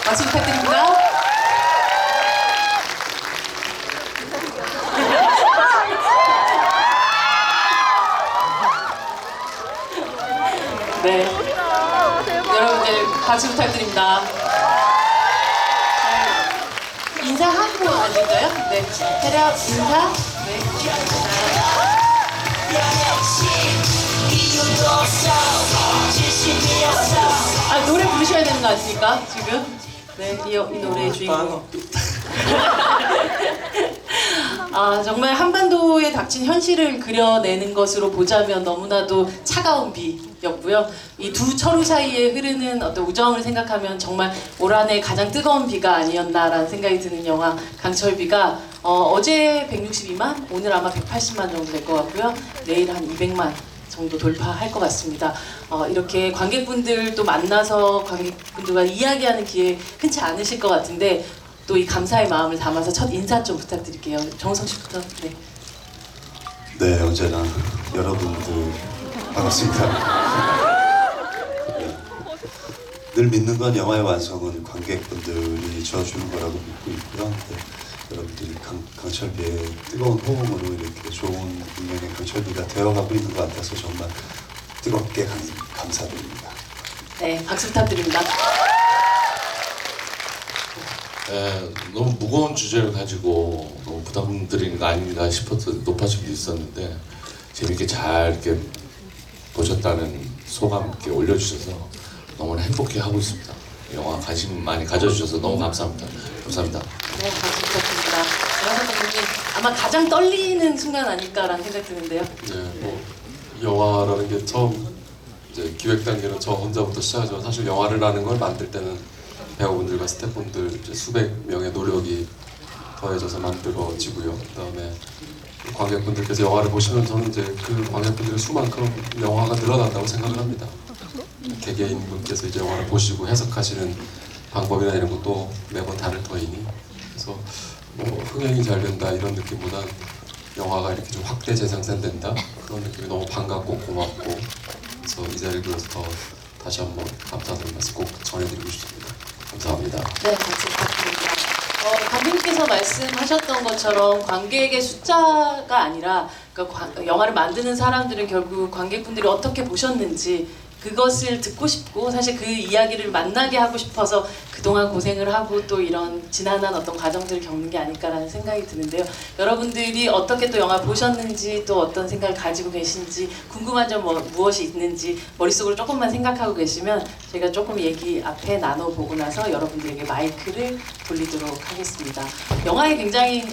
박수 부탁드립니다. 네, 여러분들 박수 부탁드립니다. 인사하고 앉을까요? 네, 차렷 인사. 네. 아, 노래 부르셔야 되는 거 아십니까? 지금? 네, 이 노래의 주인공. 아, 정말 한반도에 닥친 현실을 그려내는 것으로 보자면 너무나도 차가운 비였고요. 이 두 철우 사이에 흐르는 어떤 우정을 생각하면 정말 올 한해 가장 뜨거운 비가 아니었나라는 생각이 드는 영화 강철비가 어제 162만, 오늘 아마 180만 정도 될 것 같고요. 내일 한 200만 정도 돌파할 것 같습니다. 이렇게 관객분들도 만나서 관객분들과 이야기하는 기회 흔치 않으실 것 같은데 또 이 감사의 마음을 담아서 첫 인사 좀 부탁드릴게요. 정우성 씨부터. 네. 네, 언제나 여러분들 반갑습니다. 네. 늘 믿는 건 영화의 완성은 관객분들이 지어주는 거라고 믿고 있고요. 네. 여러분들이 강철비의 뜨거운 호응으로 이렇게 좋은 분명의 강철비가 되어가고 있는 것 같아서 정말 뜨겁게 감사드립니다. 네, 박수 부탁드립니다. 너무 무거운 주제를 가지고 너무 부담드리는 거 아닌가 싶어서 높아진 게 있었는데 재밌게 잘 이렇게 보셨다는 소감 이렇게 올려주셔서 너무나 행복해 하고 있습니다. 영화 관심 많이 가져주셔서 너무 감사합니다. 감사합니다. 네, 박수 부탁드립니다. 영화 선생님 아마 가장 떨리는 순간 아닐까라는 생각 드는데요. 네, 뭐 영화라는 게 처음 이제 기획 단계는 저 혼자부터 시작하지만 사실 영화를 하는 걸 만들 때는 배우분들과 스태프분들 이제 수백 명의 노력이 더해져서 만들어지고요. 그다음에 관객분들께서 영화를 보시면 저는 이제 그 관객분들의 수만큼 영화가 늘어난다고 생각을 합니다. 개개인분께서 이제 영화를 보시고 해석하시는 방법이나 이런 것도 매번 다를 터이니 그래서 뭐 흥행이 잘 된다 이런 느낌보다 영화가 이렇게 좀 확대 재생산된다 그런 느낌이 너무 반갑고 고맙고 그래서 이 자리를 빌어서 더 다시 한번 감사드리는 말씀 꼭 전해드리고 싶습니다. 감사합니다. 네, 박수 부탁드립니다. 감독님께서 말씀하셨던 것처럼 관객의 숫자가 아니라 그러니까 영화를 만드는 사람들은 결국 관객분들이 어떻게 보셨는지 그것을 듣고 싶고 사실 그 이야기를 만나게 하고 싶어서 그동안 고생을 하고 또 이런 지난한 어떤 과정들을 겪는 게 아닐까라는 생각이 드는데요. 여러분들이 어떻게 또 영화 보셨는지 또 어떤 생각을 가지고 계신지 궁금한 점 무엇이 있는지 머릿속으로 조금만 생각하고 계시면 제가 조금 얘기 앞에 나눠보고 나서 여러분들에게 마이크를 돌리도록 하겠습니다. 영화에 굉장히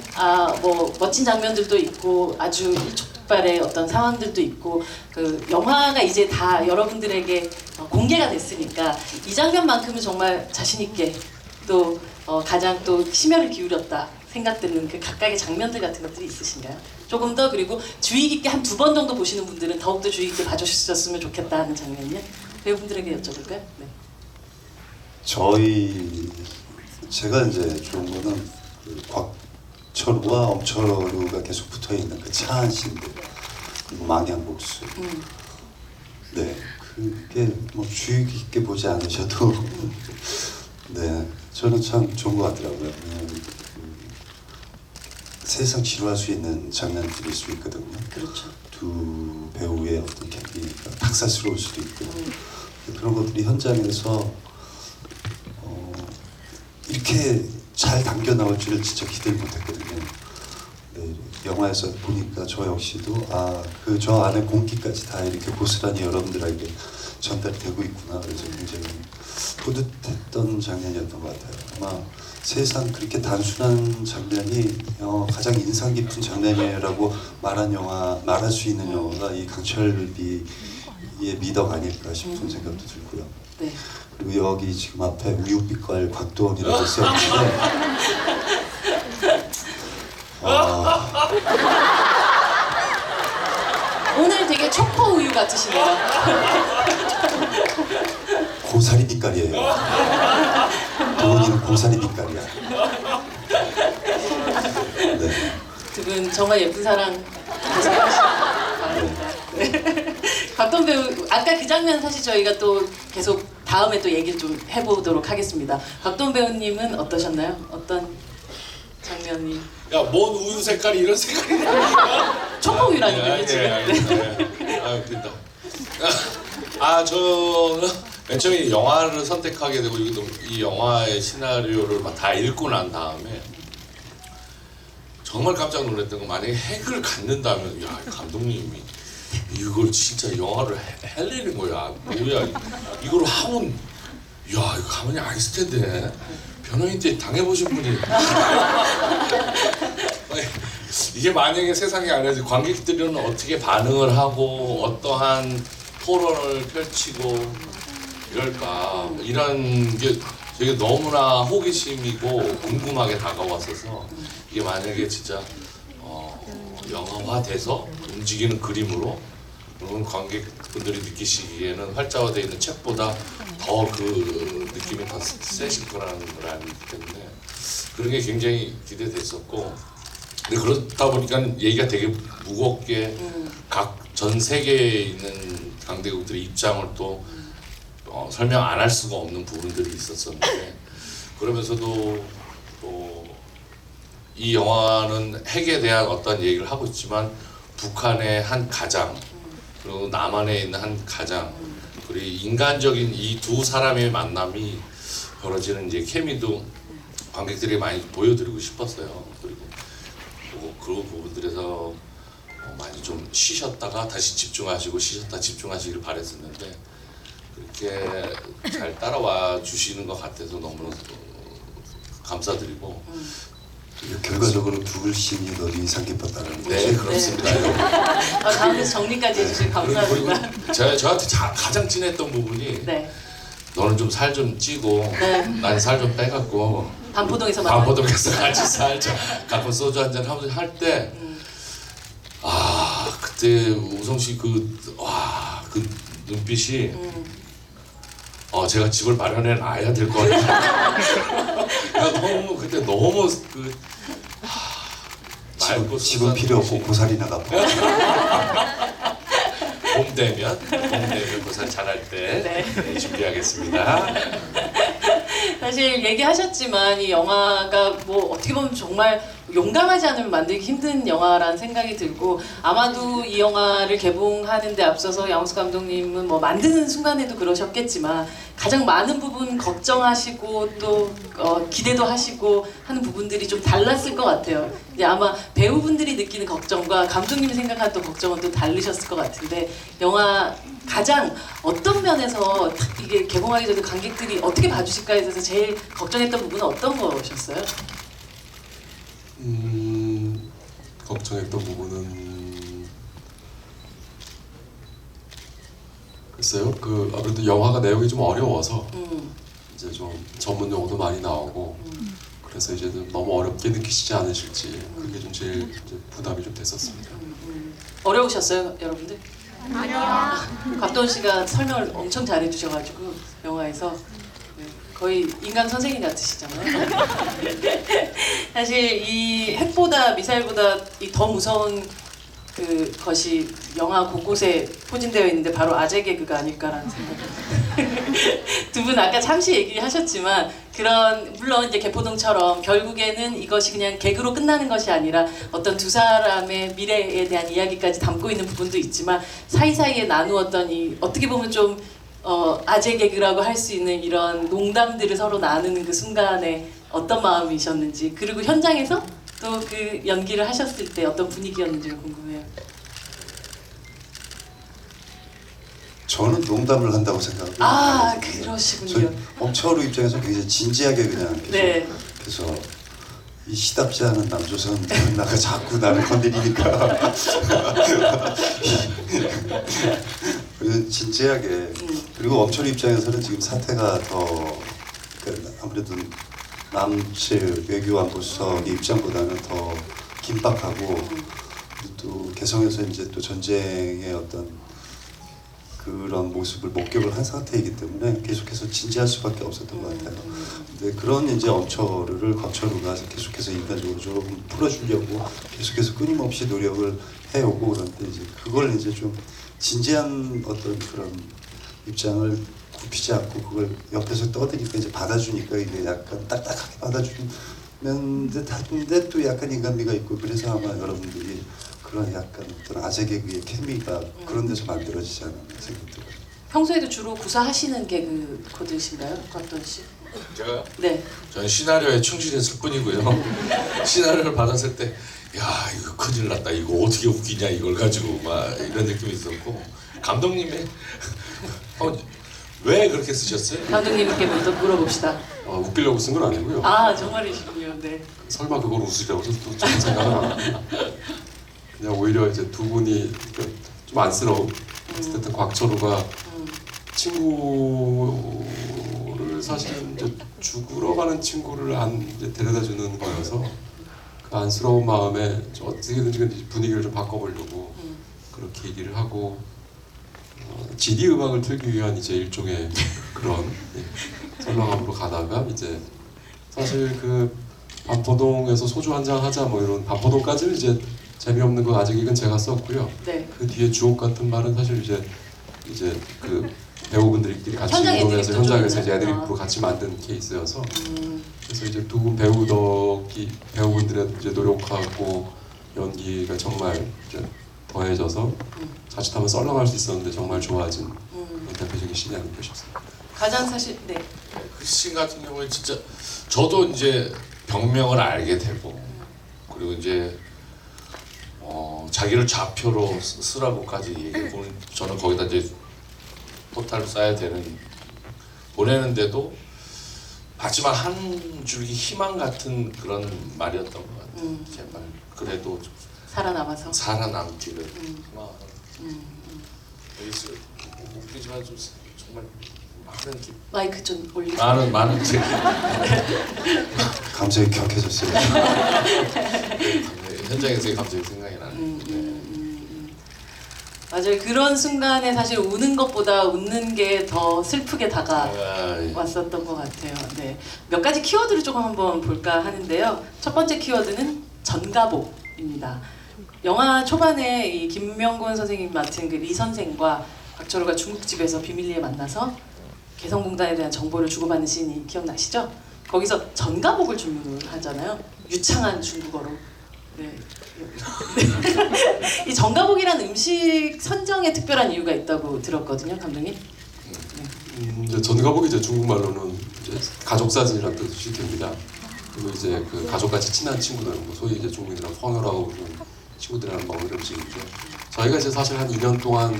멋진 장면들도 있고 아주 일촉즉발의 어떤 상황들도 있고 그 영화가 이제 다 여러분들에게 공개가 됐으니까 이 장면만큼은 정말 자신 있게 또 가장 또 심혈을 기울였다 생각되는 그 각각의 장면들 같은 것들이 있으신가요? 조금 더 그리고 주의 깊게 한 2번 정도 보시는 분들은 더욱더 주의 깊게 봐주셨으면 좋겠다 하는 장면이요? 배우분들에게 여쭤볼까요? 네. 제가 이제 좋은 거는 그 곽철우와 엄철우가 계속 붙어있는 그 차한 씬들 그리고 망향복수 네, 그게 뭐 주의 깊게 보지 않으셔도 네, 저는 참 좋은 것 같더라고요. 세상 지루할 수 있는 장면들일 수 있거든요. 그렇죠. 두 배우의 어떤 케미가 박살스러울 수도 있고 그런 것들이 현장에서 이렇게 잘 담겨 나올 줄을 진짜 기대를 못했거든요. 네, 영화에서 보니까 저 역시도 저 안에 공기까지 다 이렇게 고스란히 여러분들에게 전달되고 있구나. 그래서 굉장히 뿌듯했던 장면이었던 것 같아요. 아마 세상 그렇게 단순한 장면이 가장 인상 깊은 장면이라고 말할 수 있는 영화가 이 강철비의 미덕 아닐까 싶은 생각도 들고요. 네. 그리고 여기 지금 앞에 우유빛깔 곽도원이라고 써있는데 오늘 되게 초코 우유 같으시네요. 고사리 빛깔이에요. 도원이는 고사리 빛깔이야. 네. 두 분 정말 예쁜 사랑 계속 하시기 바랍니다. 네. 곽도원 배우 아까 그 장면 사실 저희가 또 계속 다음에 또 얘기를 좀 해보도록 하겠습니다. 박도원 배우님은 어떠셨나요? 어떤 장면이? 야뭔 우유 색깔이 이런 색깔이야? 초코우유라니까요 지금. 아 웃긴다. 저는 맨 처음에 영화를 선택하게 되고 이 영화의 시나리오를 막 다 읽고 난 다음에 정말 깜짝 놀랐던 건 만약에 핵을 갖는다면 야 감독님이 이걸 진짜 영화를 해내는 거야. 뭐야 이걸 하면 야 이거 가만히 안 있을 텐데 변호인 때 당해보신 분이 이게 만약에 세상에 안에서 관객들은 어떻게 반응을 하고 어떠한 토론을 펼치고 이럴까 이런 게 되게 너무나 호기심이고 궁금하게 다가왔어서 이게 만약에 진짜 영화화돼서 움직이는 그림으로 그러면 관객분들이 느끼시기에는 활자화되어 있는 책보다 더 그 느낌이 더 세실 거라는 걸 알기 때문에 그런 게 굉장히 기대됐었고 근데 그렇다 보니까 얘기가 되게 무겁게 각 전 세계에 있는 강대국들의 입장을 또 설명 안 할 수가 없는 부분들이 있었었는데 그러면서도 또 이 영화는 핵에 대한 어떤 얘기를 하고 있지만 북한의 한 가장 그리고 남한에 있는 한 가장 그리고 인간적인 이 두 사람의 만남이 벌어지는 이제 케미도 관객들이 많이 보여드리고 싶었어요. 그리고 그 부분들에서 많이 좀 쉬셨다가 다시 집중하시고 쉬셨다 집중하시길 바랬었는데 그렇게 잘 따라와 주시는 것 같아서 너무 감사드리고 결과적으로 둘 씬이 더 인상 깊었다는 거죠. 네 그렇습니다. 가운데서 정리까지 해주셔서 감사합니다. 그리고 저한테 가장 진했던 부분이 네. 너는 좀 살 좀 찌고 네. 난 살 좀 빼갖고 반포동에서 만나요. 반포동에서 같이 살짝 가끔 소주 한잔 하면서 할 때 그때 우성 씨 그 눈빛이 제가 집을 마련해 놔야 될 것 같아요. 너무 그때 너무 집은 필요 없고 고사리나 갚아. 봄 되면 고사 잘할 때 네. 준비하겠습니다. 사실 얘기하셨지만 이 영화가 뭐 어떻게 보면 정말 용감하지 않으면 만들기 힘든 영화라는 생각이 들고 아마도 이 영화를 개봉하는 데 앞서서 양호석 감독님은 뭐 만드는 순간에도 그러셨겠지만 가장 많은 부분 걱정하시고 또 기대도 하시고 하는 부분들이 좀 달랐을 것 같아요. 이제 아마 배우분들이 느끼는 걱정과 감독님이 생각하는 또 걱정은 또 다르셨을 것 같은데 영화 가장 어떤 면에서 이게 개봉하기 전에 관객들이 어떻게 봐주실까에 대해서 제일 걱정했던 부분은 어떤 거셨어요? 걱정했던 부분은 글쎄요. 아무래도 영화가 내용이 좀 어려워서 이제 좀 전문 용어도 많이 나오고 그래서 이제 좀 너무 어렵게 느끼시지 않으실지 그게 좀 제일 이제 부담이 좀 됐었습니다. 어려우셨어요, 여러분들? 아니요. 곽도원 씨가 설명을 엄청 잘해주셔가지고 영화에서 거의 인간 선생님 같으시잖아요. 사실 이 핵보다 미사일보다 이 더 무서운 것이 영화 곳곳에 포진되어 있는데 바로 아재 개그가 아닐까라는 생각이. 두 분 아까 잠시 얘기하셨지만 물론 이제 개포동처럼 결국에는 이것이 그냥 개그로 끝나는 것이 아니라 어떤 두 사람의 미래에 대한 이야기까지 담고 있는 부분도 있지만 사이사이에 나누었던 이 어떻게 보면 좀 아재 개그라고 할 수 있는 이런 농담들을 서로 나누는 그 순간에 어떤 마음이셨는지 그리고 현장에서 또 그 연기를 하셨을 때 어떤 분위기였는지가 궁금해요. 저는 농담을 한다고 생각합니다. 그러시군요. 엄철우 입장에서 굉장히 진지하게 그냥 계속 네. 그래서 이 시답지 않은 남조선 나가 자꾸 나를 건드리니까 그래서 진지하게 그리고 엄철우 입장에서는 지금 사태가 더 아무래도 남측 외교안보수석의 입장보다는 더 긴박하고 또 개성에서 이제 또 전쟁의 어떤 그런 모습을 목격을 한 상태이기 때문에 계속해서 진지할 수밖에 없었던 것 같아요. 근데 그런 이제 엄철우를 곽철우가 계속해서 인간적으로 좀 풀어주려고 계속해서 끊임없이 노력을 해오고 그런데 이제 그걸 이제 좀 진지한 어떤 그런 입장을 굽히지 않고 그걸 옆에서 떠드니까 이제 받아주니까 이게 약간 딱딱하게 받아주는 듯한데 또 약간 인간미가 있고 그래서 아마 여러분들이 그런 약간 어떤 아재 개그의 케미가 그런 데서 만들어지지 않았나 생각이 들어요. 평소에도 주로 구사하시는 개그 코드신가요, 곽도원 씨? 제가요? 네. 저는 시나리오에 충실했을 뿐이고요. 시나리오를 받았을 때, 야 이거 큰일 났다. 이거 어떻게 웃기냐 이걸 가지고 막 이런 느낌이 있었고 감독님의 왜 그렇게 쓰셨어요? 감독님께 먼저 물어봅시다. 웃기려고 쓴 건 아니고요. 아 정말이시군요. 네. 설마 그걸 웃으려고 또 저는 생각은 안 하고 그냥 오히려 이제 두 분이 좀 안쓰러운 어쨌든 곽철우가 친구를 사실은 이제 죽으러 가는 친구를 이제 데려다주는 거여서 그 안쓰러운 마음에 좀 어떻게든지 분위기를 좀 바꿔보려고 그렇게 얘기를 하고 GD 음악을 틀기 위한 이제 일종의 그런 설렁함으로 가다가 이제 사실 그 반포동에서 소주 한잔 하자 뭐 이런 반포동까지는 이제 재미없는 거 아직 이건 제가 썼고요. 네. 그 뒤에 주옥 같은 말은 사실 이제 그 배우분들끼리 같이 현장 이동해서 애드립도 현장에서 좀 이제 있나요? 애드립으로 같이 만든 케이스여서 그래서 이제 두 분 배우분들의 이제 노력하고 연기가 정말 이제 더해져서 자칫하면 썰렁할 수 있었는데 정말 좋아진 대표적인 신이 아닐까 싶습니다. 가장 사실 네. 그 씬 같은 경우에 진짜 저도 이제 병명을 알게 되고 그리고 이제 자기를 좌표로 쓰라고까지 얘기하고 저는 거기다 이제 포탈을 쌓아야 되는 보내는데도 마지막 한 줄기 희망 같은 그런 말이었던 것 같아요. 제발 그래도 살아남아서. 살아남기를 여기서 웃기지만 좀 정말 많은 마이크 좀 올리세요. 많은 감정이 격해졌어요. 현장에서의 감정이 생각이 나는. 맞아요. 그런 순간에 사실 우는 것보다 웃는 게 더 슬프게 다가왔었던 것 같아요. 네. 몇 가지 키워드를 조금 한번 볼까 하는데요. 첫 번째 키워드는 전가복입니다. 영화 초반에 이 김명곤 선생님 맡은 그 리 선생과 박철호가 중국집에서 비밀리에 만나서 개성공단에 대한 정보를 주고받는 씬이 기억나시죠? 거기서 전가복을 주문을 하잖아요. 유창한 중국어로. 네. 이 전가복이라는 음식 선정에 특별한 이유가 있다고 들었거든요, 감독님. 이제 전가복이 이제 중국말로는 이제 가족 사진이라는 뜻이 됩니다. 그리고 이제 그 가족같이 친한 친구들, 뭐 소위 이제 중국인들은 퍼녀라고 부르는 친구들이랑 먹는 음식이죠. 저희가 이제 사실 한 2년 동안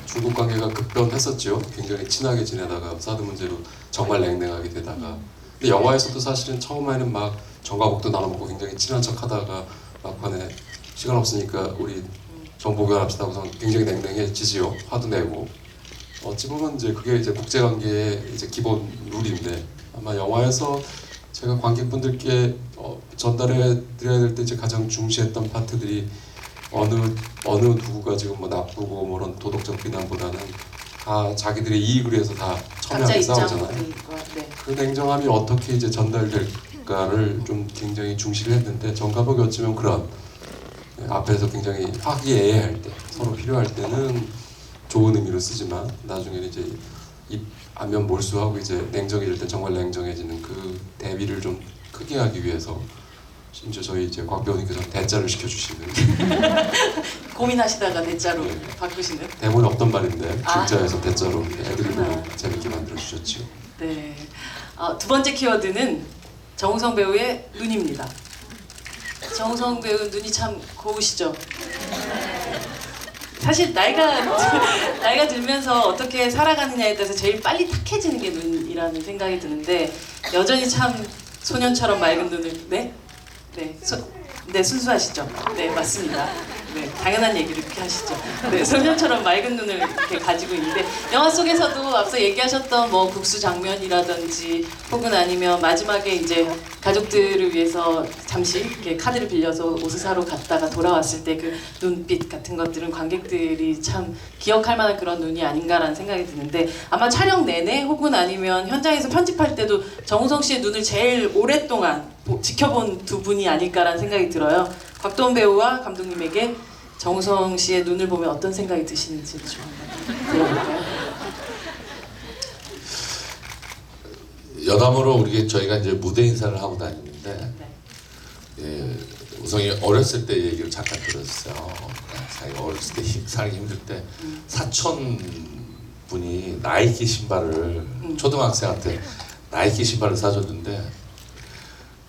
중국 관계가 급변했었죠. 굉장히 친하게 지내다가 사드 문제로 정말 냉랭하게 되다가. 근데 영화에서도 사실은 처음에는 막 전가복도 나눠 먹고 굉장히 친한 척하다가 막판에 시간 없으니까 우리 정보 교환합시다 하고서 굉장히 냉랭해지지요. 화도 내고. 어찌 보면 이제 그게 이제 국제 관계의 이제 기본 룰인데 아마 영화에서 제가 관객분들께 전달해 드려야 될 때 이제 가장 중시했던 파트들이 어느 누구가 지금 뭐 나쁘고 뭐 그런 도덕적 비난보다는 다 자기들의 이익을 위해서 다 첨예하게 싸우잖아요. 네. 그 냉정함이 어떻게 이제 전달될까를 좀 굉장히 중시를 했는데 전가복이 어쩌면 그런 앞에서 굉장히 화기애애할 때 서로 필요할 때는 좋은 의미로 쓰지만 나중에는 이제 입 안면 몰수하고 이제 냉정해질 때 정말 냉정해지는 그 대비를 좀 크게 하기 위해서 심지어 저희 이제 곽 배우님께서 대자를 시켜주시는 고민하시다가 대자로 네. 바꾸시는. 대본에 없던 말인데 아. 중자에서 대자로 애드립으로 그렇구나. 재밌게 만들어 주셨죠. 네. 두 번째 키워드는 정우성 배우의 눈입니다. 정우성 배우 눈이 참 고우시죠. 사실 나이가 들면서 어떻게 살아가느냐에 따라서 제일 빨리 탁해지는 게 눈이라는 생각이 드는데 여전히 참 소년처럼 맑은 눈을 네 순수하시죠. 네 맞습니다. 네 당연한 얘기를 이렇게 하시죠. 네 소년처럼 맑은 눈을 이렇게 가지고 있는데 영화 속에서도 앞서 얘기하셨던 뭐 국수 장면이라든지 혹은 아니면 마지막에 이제 가족들을 위해서 잠시 이렇게 카드를 빌려서 옷을 사러 갔다가 돌아왔을 때 그 눈빛 같은 것들은 관객들이 참 기억할 만한 그런 눈이 아닌가라는 생각이 드는데 아마 촬영 내내 혹은 아니면 현장에서 편집할 때도 정우성 씨의 눈을 제일 오랫동안 지켜본 두 분이 아닐까라는 생각이 들어요. 곽도원 배우와 감독님에게 정우성 씨의 눈을 보면 어떤 생각이 드시는지 좀 한번 들어볼까요? 여담으로 우리 저희가 이제 무대 인사를 하고 다니는데 네. 예, 우성이 어렸을 때 얘기를 잠깐 들었어요. 자기가 어렸을 때 살기 힘들 때 사촌 분이 나이키 신발을 초등학생한테 나이키 신발을 사줬는데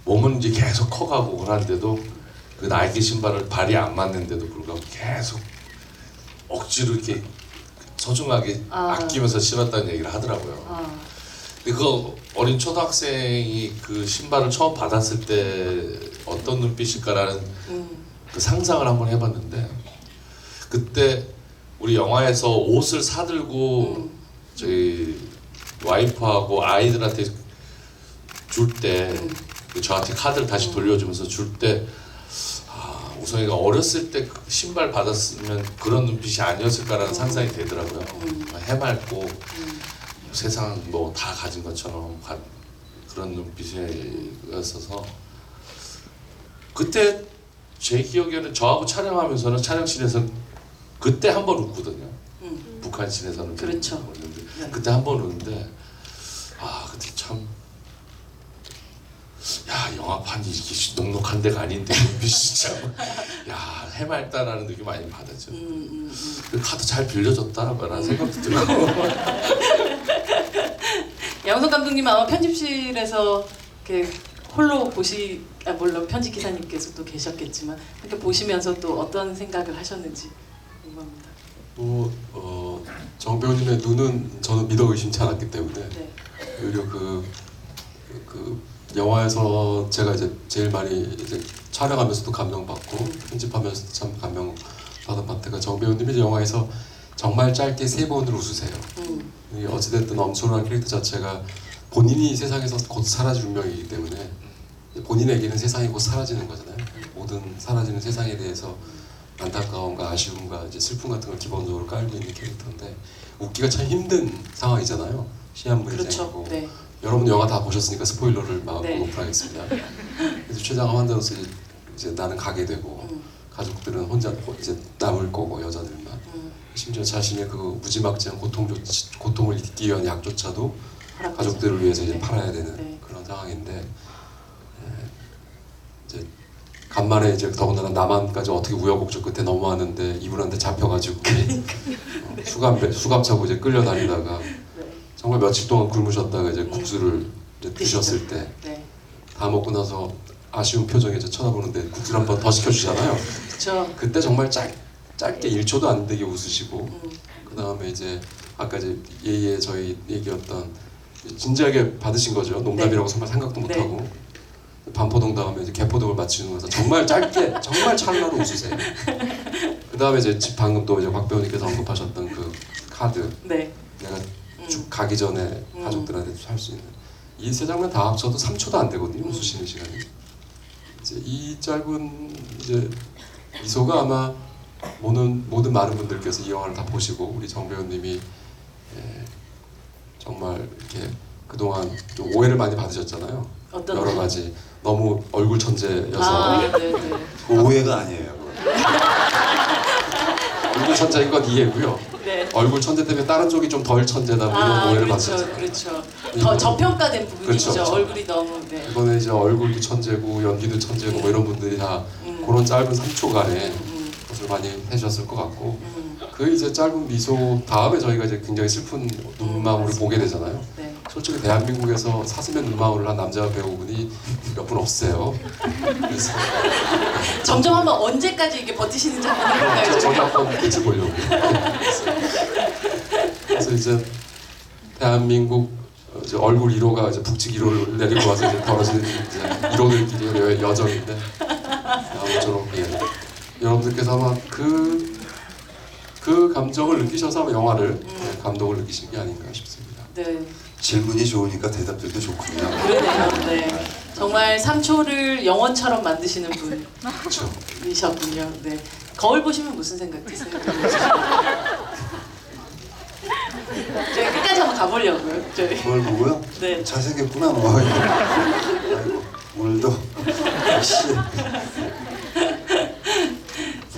몸은 이제 계속 커가고 그러는데도 그 나이키 신발을 발이 안 맞는데도 불구하고 계속 억지로 이렇게 소중하게 아끼면서 신었다는 얘기를 하더라고요. 근데 그 어린 초등학생이 그 신발을 처음 받았을 때 어떤 눈빛일까라는 그 상상을 한번 해봤는데 그때 우리 영화에서 옷을 사들고 저희 와이프하고 아이들한테 줄 때 저한테 카드를 다시 돌려주면서 줄 때 우성이가 어렸을 때 그 신발 받았으면 그런 눈빛이 아니었을까라는 상상이 되더라고요. 해맑고 세상 뭐 다 가진 것처럼 그런 눈빛이었어서 그때 제 기억에는 저하고 촬영하면서는 촬영실에서 그때 한 번 웃거든요. 북한신에서는 그렇죠. 웃는데 네. 그때 한 번 웃는데 그때 참 영화판이 이렇게 넉넉한 데가 아닌데 눈빛이 진짜 해맑다라는 느낌 많이 받았죠. 그 카드 잘 빌려줬다라는 생각도 들고. 양석 감독님 아마 편집실에서 이렇게 홀로 물론 편집 기사님께서도 계셨겠지만 이렇게 보시면서 또 어떤 생각을 하셨는지 궁금합니다. 정 배우님의 눈은 저는 믿어 의심치 않았기 때문에 네. 오히려 그 영화에서 제가 이제 제일 많이 이제 촬영하면서도 감명받고 편집하면서도 참 감명받은 파트가 정 배우님이 영화에서 정말 짧게 3번을 웃으세요. 어찌됐든 엄청난 캐릭터 자체가 본인이 세상에서 곧 사라질 운명이기 때문에 본인에게는 세상이 곧 사라지는 거잖아요. 모든 사라지는 세상에 대해서 안타까움과 아쉬움과 이제 슬픔 같은 걸 기본적으로 깔고 있는 캐릭터인데 웃기가 참 힘든 상황이잖아요. 시한부인생이고. 그렇죠. 네. 여러분 영화 다 보셨으니까 스포일러를 막 네. 오픈하겠습니다. 그래서 최장암 환자로서 이제 나는 가게 되고 가족들은 혼자 이제 남을 거고 여자들만 심지어 자신의 그 무지막지한 고통을 잊기 위한 약조차도 가족들을 위해서 이제 네. 팔아야 되는 네. 그런 상황인데 이제 간만에 이제 더군다나 남한까지 어떻게 우여곡절 끝에 넘어왔는데 이분한테 잡혀가지고 수갑 차고 이제 끌려다니다가 정말 며칠 동안 굶으셨다가 이제 국수를 이제 드셨을 때 다 네. 먹고 나서 아쉬운 표정에 이제 쳐다보는데 국수를 한 번 더 시켜주잖아요. 그렇죠. 그때 정말 짧게 1초도 안 되게 웃으시고 그 다음에 이제 아까 이제 예의에 저희 얘기였던 진지하게 받으신 거죠. 농담이라고 정말 생각도 못하고 반포동 다음에 이제 개포동을 마치는 거서 정말 짧게 정말 찰나로 웃으세요. 그 다음에 이제 방금 또 이제 박 배우님께서 언급하셨던 그 카드 네. 내가 쭉 가기 전에 가족들한테 할 수 있는 이 세 장면 다 합쳐도 3초도 안 되거든요. 웃으시는 시간이. 이제 이 짧은 이제 미소가 아마 모든 많은 분들께서 이 영화를 다 보시고 우리 정 배우님이 정말 이렇게 그동안 좀 오해를 많이 받으셨잖아요. 어떤 여러 가지 너무 얼굴 천재여서 네네. 그 오해가 아니에요. 얼굴 천재인 건 이해고요. 네. 얼굴 천재 때문에 다른 쪽이 좀 덜 천재다 뭐 이런 오해를 그렇죠, 받으셨잖아요. 그렇죠. 더 저평가된 부분이죠. 그렇죠. 얼굴이 너무. 네. 이번에 이제 얼굴도 천재고 연기도 천재고 뭐 이런 분들이 다 그런 짧은 3초간에 것을 많이 해주셨을 것 같고 그 이제 짧은 미소 다음에 저희가 이제 굉장히 슬픈 눈망울을 보게 되잖아요. 네. 솔직히 대한민국에서 사슴의 눈망울을 한 남자 배우분이 몇 분 없어요. 그래서 점점 한번 언제까지 이게 버티시는지 한번 해볼까요? 저희 한번 끝을 보려고. 그래서 이제 대한민국 이제 얼굴 1호가 이제 북측 1호를 내리고 와서 이제 벌어지는 이제 1호들끼리의 여정인데 아무쪼록 여러분들께서 아마 그 감정을 느끼셔서 아마 영화를 감동을 느끼신 게 아닌가 싶습니다. 네. 질문이 좋으니까 대답들도 좋군요. 그러네요. 네. 정말 3초를 영원처럼 만드시는 그렇죠. 분이셨군요. 네. 거울 보시면 무슨 생각 드세요? 저희 끝까지 한번 가보려고요. 저희. 그걸 보고요? 네. 잘생겼구나 뭐. 아이고 오늘도 역시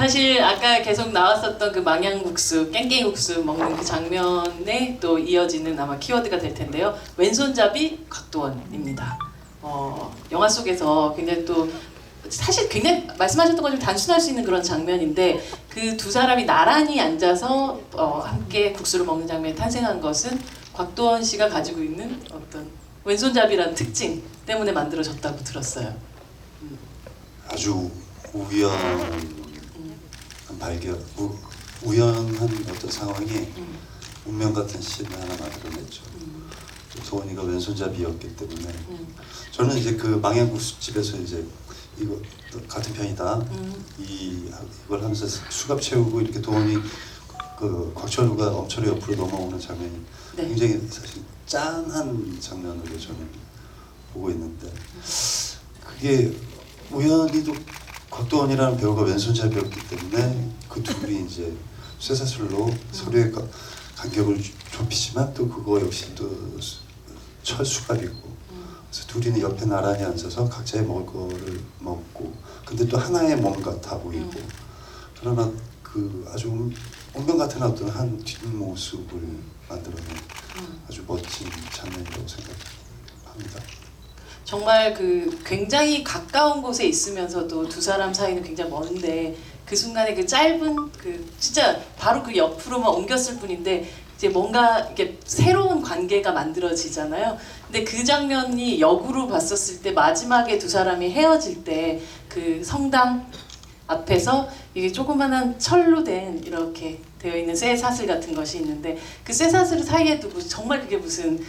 사실 아까 계속 나왔었던 그 망향국수, 깽깽이국수 먹는 그 장면에 또 이어지는 아마 키워드가 될 텐데요. 왼손잡이 곽도원입니다. 영화 속에서 굉장히 또 사실 굉장히 말씀하셨던 것처럼 단순할 수 있는 그런 장면인데 그 두 사람이 나란히 앉아서 함께 국수를 먹는 장면이 탄생한 것은 곽도원 씨가 가지고 있는 어떤 왼손잡이라는 특징 때문에 만들어졌다고 들었어요. 아주 우연한 발견, 우연한 어떤 상황이 운명 같은 씬을 하나 만들어냈죠. 도원이가 왼손잡이였기 때문에 저는 이제 그 망향국수집에서 이제 이거 같은 편이다. 이걸 하면서 수갑 채우고 이렇게 도원이 그 곽철우가 엄철의 옆으로 넘어오는 장면이 네. 굉장히 사실 짠한 장면으로 저는 보고 있는데 그게 우연히도 곽도원이라는 배우가 왼손잡이였기 때문에 그 둘이 이제 쇠사슬로 서로의 간격을 좁히지만 또 그거 역시 또 철수갑이고 그래서 둘이는 옆에 나란히 앉아서 각자의 먹을 거를 먹고 근데 또 하나의 몸 같아 보이고 그러나 그 아주 운명 같은 어떤 한 뒷모습을 만들어낸 아주 멋진 장면이라고 생각합니다. 정말 그 굉장히 가까운 곳에 있으면서도 두 사람 사이는 굉장히 먼데 그 순간에 그 짧은 그 진짜 바로 그 옆으로만 옮겼을 뿐인데 이제 뭔가 이렇게 새로운 관계가 만들어지잖아요. 근데 그 장면이 역으로 봤었을 때 마지막에 두 사람이 헤어질 때 그 성당 앞에서 이게 조그만한 철로 된 이렇게 되어 있는 쇠사슬 같은 것이 있는데 그 쇠사슬 사이에 두고 정말 그게 무슨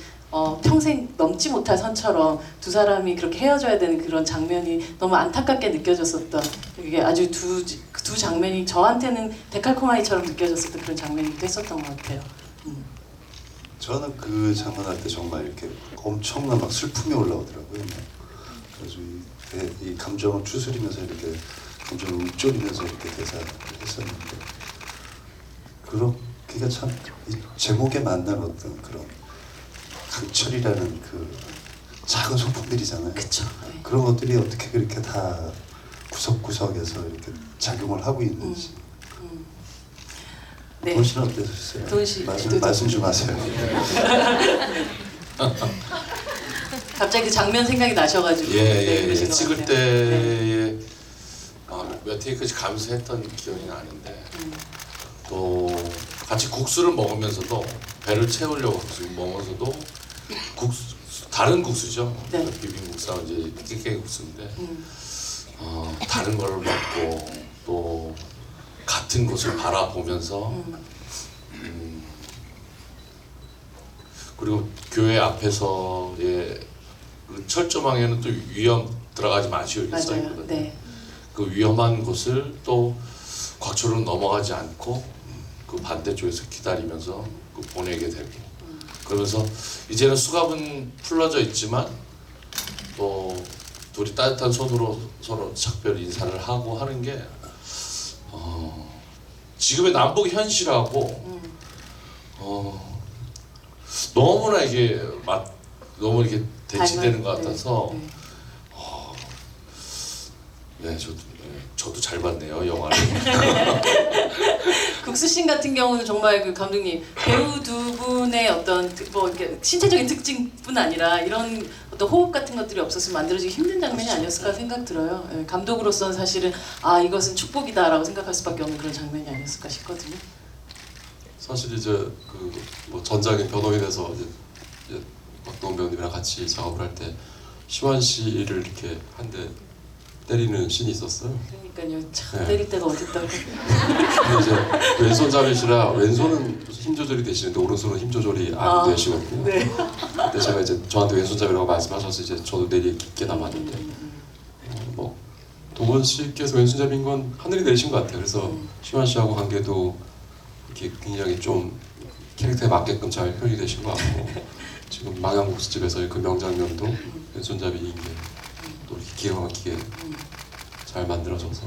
평생 넘지 못할 선처럼 두 사람이 그렇게 헤어져야 되는 그런 장면이 너무 안타깝게 느껴졌었던 이게 아주 두 장면이 저한테는 데칼코마니처럼 느껴졌었던 그런 장면이기도 했었던 것 같아요. 저는 그 장면 할 때 정말 이렇게 엄청난 막 슬픔이 올라오더라고요. 그래서 이 감정을 추스리면서 이렇게 감정을 읊조리면서 이렇게 대사를 했었는데 그렇게가 참 이 제목에 맞는 어떤 그런 강철이라는 그 작은 소품들이잖아요. 그쵸. 네. 그런 것들이 어떻게 그렇게 다 구석구석에서 이렇게 작용을 하고 있는지. 네. 도원 씨는 어떠셨어요? 도원 씨, 말씀 좀 하세요. 갑자기 그 장면 생각이 나셔가지고 그러신 것 찍을 같아요. 때에 몇 테이크씩 가면서 했던 기억이 나는데 또 같이 국수를 먹으면서도 배를 채우려고 국수 먹으면서도 다른 국수죠. 네. 비빔국수랑 이제 깽깽이국수인데 다른 거를 먹고 또 같은 곳을 바라보면서 그리고 교회 앞에서의 그 철조망에는 또 위험 들어가지 마시오 이렇게 써 맞아요. 있거든요. 네. 그 위험한 곳을 또 곽철로 넘어가지 않고 그 반대쪽에서 기다리면서 그 보내게 되고 그러면서 이제는 수갑은 풀러져 있지만 또 둘이 따뜻한 손으로 서로 작별 인사를 하고 하는 게 지금의 남북 현실하고 너무나 이게 너무 이렇게 대치되는 것 같아서 네, 저도 잘 봤네요 영화를. 국수씬 같은 경우는 정말 그 감독님 배우 두 분의 어떤 뭐 이렇게 신체적인 특징뿐 아니라 이런 어떤 호흡 같은 것들이 없었으면 만들어지기 힘든 장면이 아니었을까 생각 들어요. 예, 감독으로서는 사실은 이것은 축복이다라고 생각할 수밖에 없는 그런 장면이 아니었을까 싶거든요. 사실 이제 그 뭐 전작의 변호인에서 이제 박동원 배우님이랑 같이 작업을 할 때 시완 씨를 이렇게 한 대 때리는 씬이 있었어요. 그러니까요. 참 네. 때릴 데가 어딨다고. 근데 이제 왼손잡이시라 왼손은 힘 조절이 되시는데 오른손은 힘 조절이 안 되시거든요. 네. 그때 제가 이제 저한테 왼손잡이라고 말씀하셔서 이제 저도 내리 깊게 남았는데 뭐 도원 씨께서 왼손잡이인 건 하늘이 내리신 것 같아요. 그래서 시완 씨하고 관계도 이렇게 굉장히 좀 캐릭터에 맞게끔 잘 표현이 되신 것 같고 지금 망향국수집에서의 그 명장면도 왼손잡이인 게 또 이렇게 기가 막히게 잘 만들어져서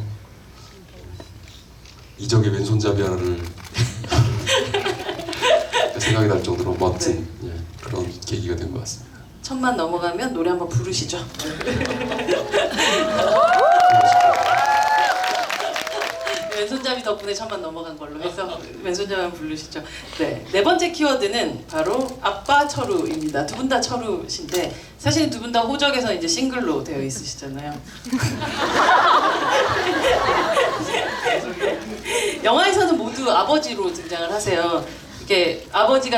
이적의 왼손잡이 하나를 생각이 날 정도로 멋진 그런 계기가 된 것 같습니다. 천만 넘어가면 노래 한번 부르시죠. 왼손잡이 장나비 덕분에 천만 넘어간 걸로 해서 왼손자만 부르시죠. 네, 네 번째 키워드는 바로 아빠 철우입니다. 두 분 다 철우신데 사실 두 분 다 호적에서 이제 싱글로 되어 있으시잖아요. 영화에서는 모두 아버지로 등장을 하세요. 이렇게 아버지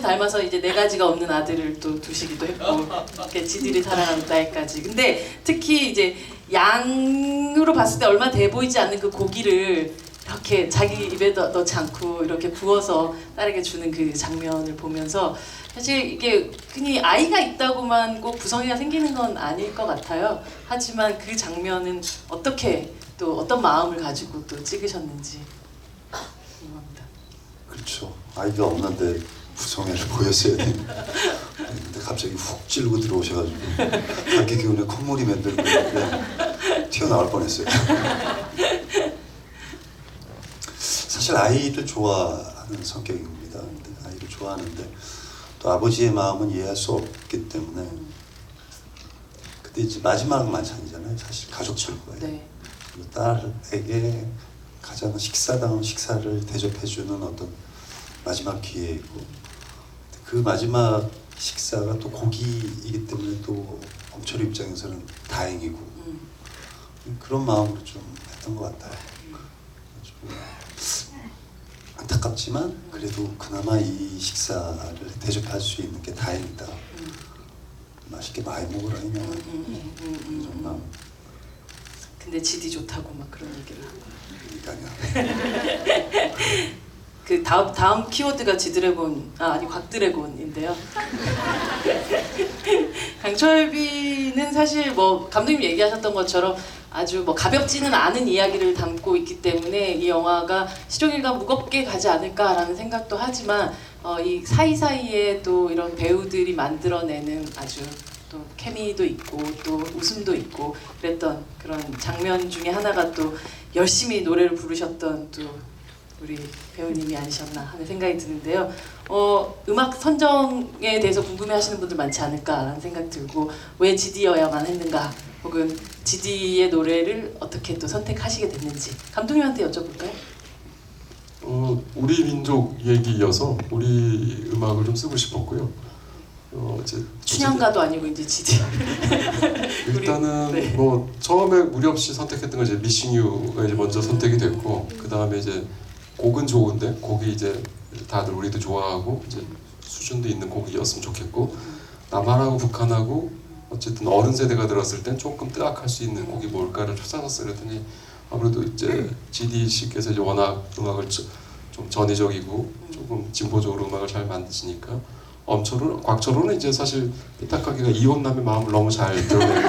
닮아서 이제 네 가지가 없는 아들을 또 두시기도 했고, 이렇게 지들이 사랑하는 딸까지. 근데 특히 이제 양으로 봤을 때 얼마 돼 보이지 않는 그 고기를 이렇게 자기 입에 넣지 않고 이렇게 구워서 딸에게 주는 그 장면을 보면서 사실 이게 흔히 아이가 있다고만 꼭 구성이가 생기는 건 아닐 것 같아요. 하지만 그 장면은 어떻게 또 어떤 마음을 가지고 또 찍으셨는지 궁금합니다. 그렇죠. 아이가 없는데 구성애를 보였어야 되는데 근데 갑자기 훅 찌르고 들어오셔가지고 감기 기운에 콧물이 맴돌고 있는데 튀어나올 뻔했어요. 사실 아이를 좋아하는 성격입니다. 근데 아이를 좋아하는데 또 아버지의 마음은 이해할 수 없기 때문에 근데 이제 마지막 만찬이잖아요. 사실 가족들과의. 네. 그리고 딸에게 가장 식사다운 식사를 대접해주는 어떤 마지막 기회이고 그 마지막 식사가 또 고기이기 때문에 또 엄철 입장에서는 다행이고 그런 마음으로 좀 했던 것 같아요. 좀 안타깝지만 그래도 그나마 이 식사를 대접할 수 있는 게 다행이다. 맛있게 많이 먹으라 이냥 그런 마음. 근데 지디 좋다고 막 그런 얘기를 하고. 그러니까요. 그 다음 키워드가 지드래곤 아니 곽드래곤인데요. 강철비는 사실 뭐 감독님 얘기하셨던 것처럼 아주 뭐 가볍지는 않은 이야기를 담고 있기 때문에 이 영화가 시종일관 무겁게 가지 않을까라는 생각도 하지만 이 사이사이에 또 이런 배우들이 만들어내는 아주 또 케미도 있고 또 웃음도 있고 그랬던 그런 장면 중에 하나가 또 열심히 노래를 부르셨던 또 우리 배우님이 아니셨나 하는 생각이 드는데요. 음악 선정에 대해서 궁금해하시는 분들 많지 않을까라는 생각 들고 왜 지디여야만 했는가 혹은 지디의 노래를 어떻게 또 선택하시게 됐는지 감독님한테 여쭤볼까요? 우리 민족 얘기여서 우리 음악을 좀 쓰고 싶었고요. 이제 춘향가도 아니고 이제 지디. 일단은 네. 뭐 처음에 무리 없이 선택했던 건 이제 Missing You가 이제 먼저 선택이 됐고 그 다음에 이제 곡은 좋은데 곡이 이제 다들 우리도 좋아하고 이제 수준도 있는 곡이었으면 좋겠고 남한하고 북한하고 어쨌든 어른 세대가 들었을 땐 조금 뜨악할 수 있는 곡이 뭘까를 찾아봤어요. 그랬더니 아무래도 이제 GD 씨께서 이제 워낙 음악을 좀 전위적이고 조금 진보적으로 음악을 잘 만드시니까 곽철우는 이제 사실 삐딱하기가 이혼남의 마음을 너무 잘 드러내는 게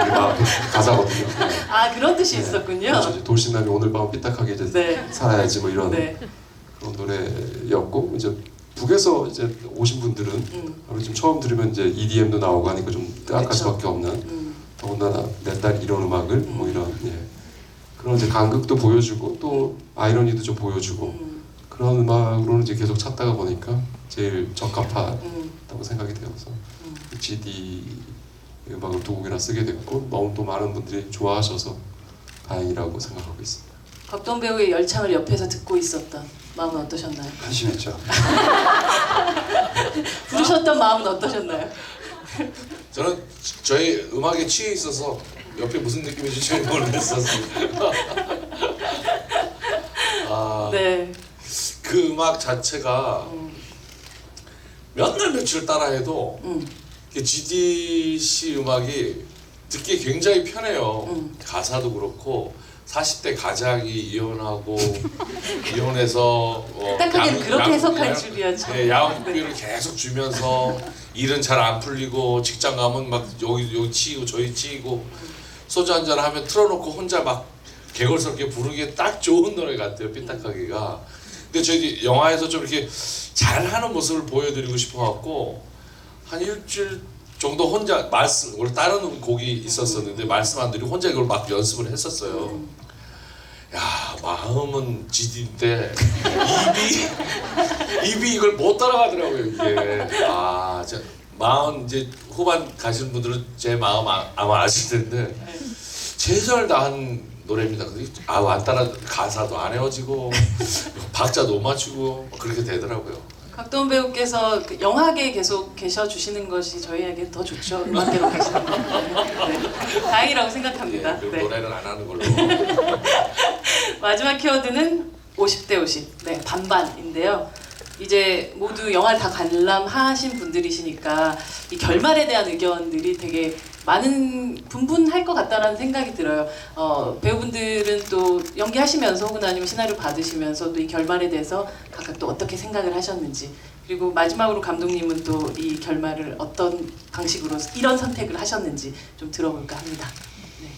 가사거든요. 아 그런 뜻이 있었군요. 그렇죠. 이제 돌싱남이 오늘 밤은 삐딱하게 이제 네. 살아야지 뭐 이런 네. 그런 노래였고 이제 북에서 이제 오신 분들은 아무래도 좀 처음 들으면 이제 EDM도 나오고 하니까 좀 뜨악할 그쵸. 수밖에 없는 더군다나 내 딸 이런 음악을 뭐 이런 그런 이제 간극도 보여주고 또 아이러니도 좀 보여주고 그런 음악으로는 이제 계속 찾다가 보니까 제일 적합하다고 생각이 되어서 GD 음악을 두 곡이나 쓰게 됐고 너무 또 많은 분들이 좋아하셔서 다행이라고 생각하고 있습니다. 곽동 배우의 열창을 옆에서 듣고 있었던 마음은 어떠셨나요? 한심했죠. 부르셨던 마음은 어떠셨나요? 저는 저희 음악에 취해 있어서 옆에 무슨 느낌인지 잘 모르겠었어요. 네. 그 음악 자체가 몇 날 며칠 따라해도 GD 씨 음악이 듣기 굉장히 편해요. 가사도 그렇고 40대 가장이 이혼하고 이혼해서 딱하게 그렇게 해석할 줄이야죠. 네, 야옹비를 계속 주면서 일은 잘 안 풀리고 직장 가면 막 여기 치이고 저기 치이고 소주 한잔 하면 틀어놓고 혼자 막 개걸스럽게 부르기에 딱 좋은 노래 같아요. 삐딱하기가. 근데 저희 영화에서 좀 이렇게 잘하는 모습을 보여드리고 싶어갖고 한 일주일 정도 혼자 원래 다른 곡이 있었었는데 말씀 안 드리고 혼자 이걸 막 연습을 했었어요. 야, 마음은 GD인데 입이 이걸 못 따라가더라고요 이게. 마음 이제 후반 가시는 분들은 제 마음 아마 아실 텐데 최선을 다한 노래입니다. 근데 안 따라 가사도 안 외워지고 박자도 못 맞추고 그렇게 되더라고요. 곽도원 배우께서 그 영화계에 계속 계셔 주시는 것이 저희에게 더 좋죠. 음악계로 계시는 거. 네. 다행이라고 생각합니다. 예, 그리고 네. 노래는 안 하는 걸로. 마지막 키워드는 50대 50. 네, 반반인데요. 이제 모두 영화를 다 관람하신 분들이시니까 이 결말에 대한 의견들이 되게 많은 분분할 것 같다라는 생각이 들어요. 배우분들은 또 연기하시면서 혹은 아니면 시나리오 받으시면서 또 이 결말에 대해서 각각 또 어떻게 생각을 하셨는지, 그리고 마지막으로 감독님은 또 이 결말을 어떤 방식으로 이런 선택을 하셨는지 좀 들어볼까 합니다. 네.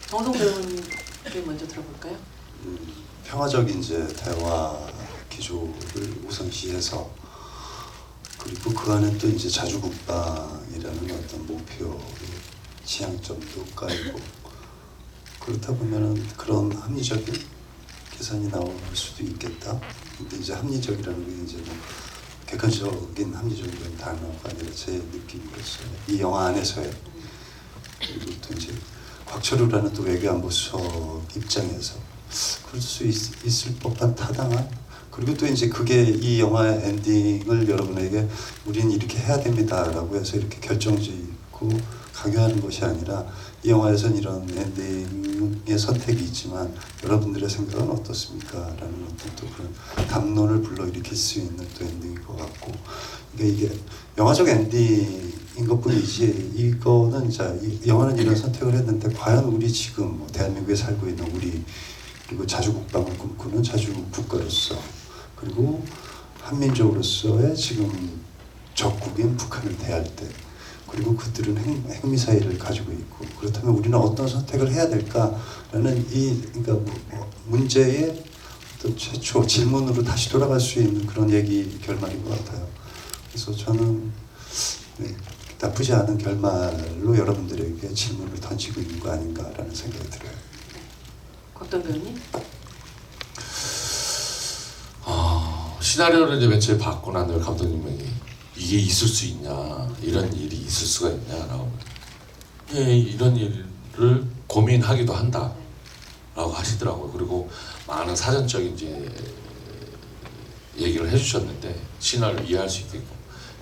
정우성 배우님 먼저 들어볼까요? 평화적인 이제 대화 기조를 우선시해서, 그리고 그 안에 또 이제 자주국방이라는 어떤 목표 지향점도 깔고, 그렇다 보면은 그런 합리적인 계산이 나올 수도 있겠다. 근데 이제 합리적이라는 게 이제 뭐 객관적인 합리적인 단어가 아니라 제 느낌으로서 이 영화 안에서의, 그리고 또 이제 곽철우라는 또 외교안보수석 입장에서 그럴 수 있을 법한 타당한, 그리고 또 이제 그게 이 영화의 엔딩을 여러분에게 우리는 이렇게 해야 됩니다라고 해서 이렇게 결정짓고 강요하는 것이 아니라, 이 영화에선 이런 엔딩의 선택이 있지만 여러분들의 생각은 어떻습니까? 라는 어떤 또 그런 담론을 불러일으킬 수 있는 또 엔딩인 것 같고, 이게 영화적 엔딩인 것뿐이지, 이거는 이 영화는 이런 선택을 했는데 과연 우리 지금 대한민국에 살고 있는 우리, 그리고 자주국방을 꿈꾸는 자주국가로서, 그리고 한민족으로서의 지금 적국인 북한을 대할 때, 그리고 그들은 핵미사일을 가지고 있고, 그렇다면 우리는 어떤 선택을 해야 될까라는 그러니까 문제의 어떤 최초 질문으로 다시 돌아갈 수 있는 그런 얘기 결말인 것 같아요. 그래서 저는 나쁘지 않은 결말로 여러분들에게 질문을 던지고 있는 거 아닌가라는 생각이 들어요. 곽도원 배우님? 시나리오를 이제 맨 처음에 받고 난 후에 감독님이 이게 있을 수 있냐, 이런 일이 있을 수가 있냐라고, 예, 이런 일을 고민하기도 한다라고 하시더라고요. 그리고 많은 사전적인 이제 얘기를 해주셨는데, 시나리오를 이해할 수 있게끔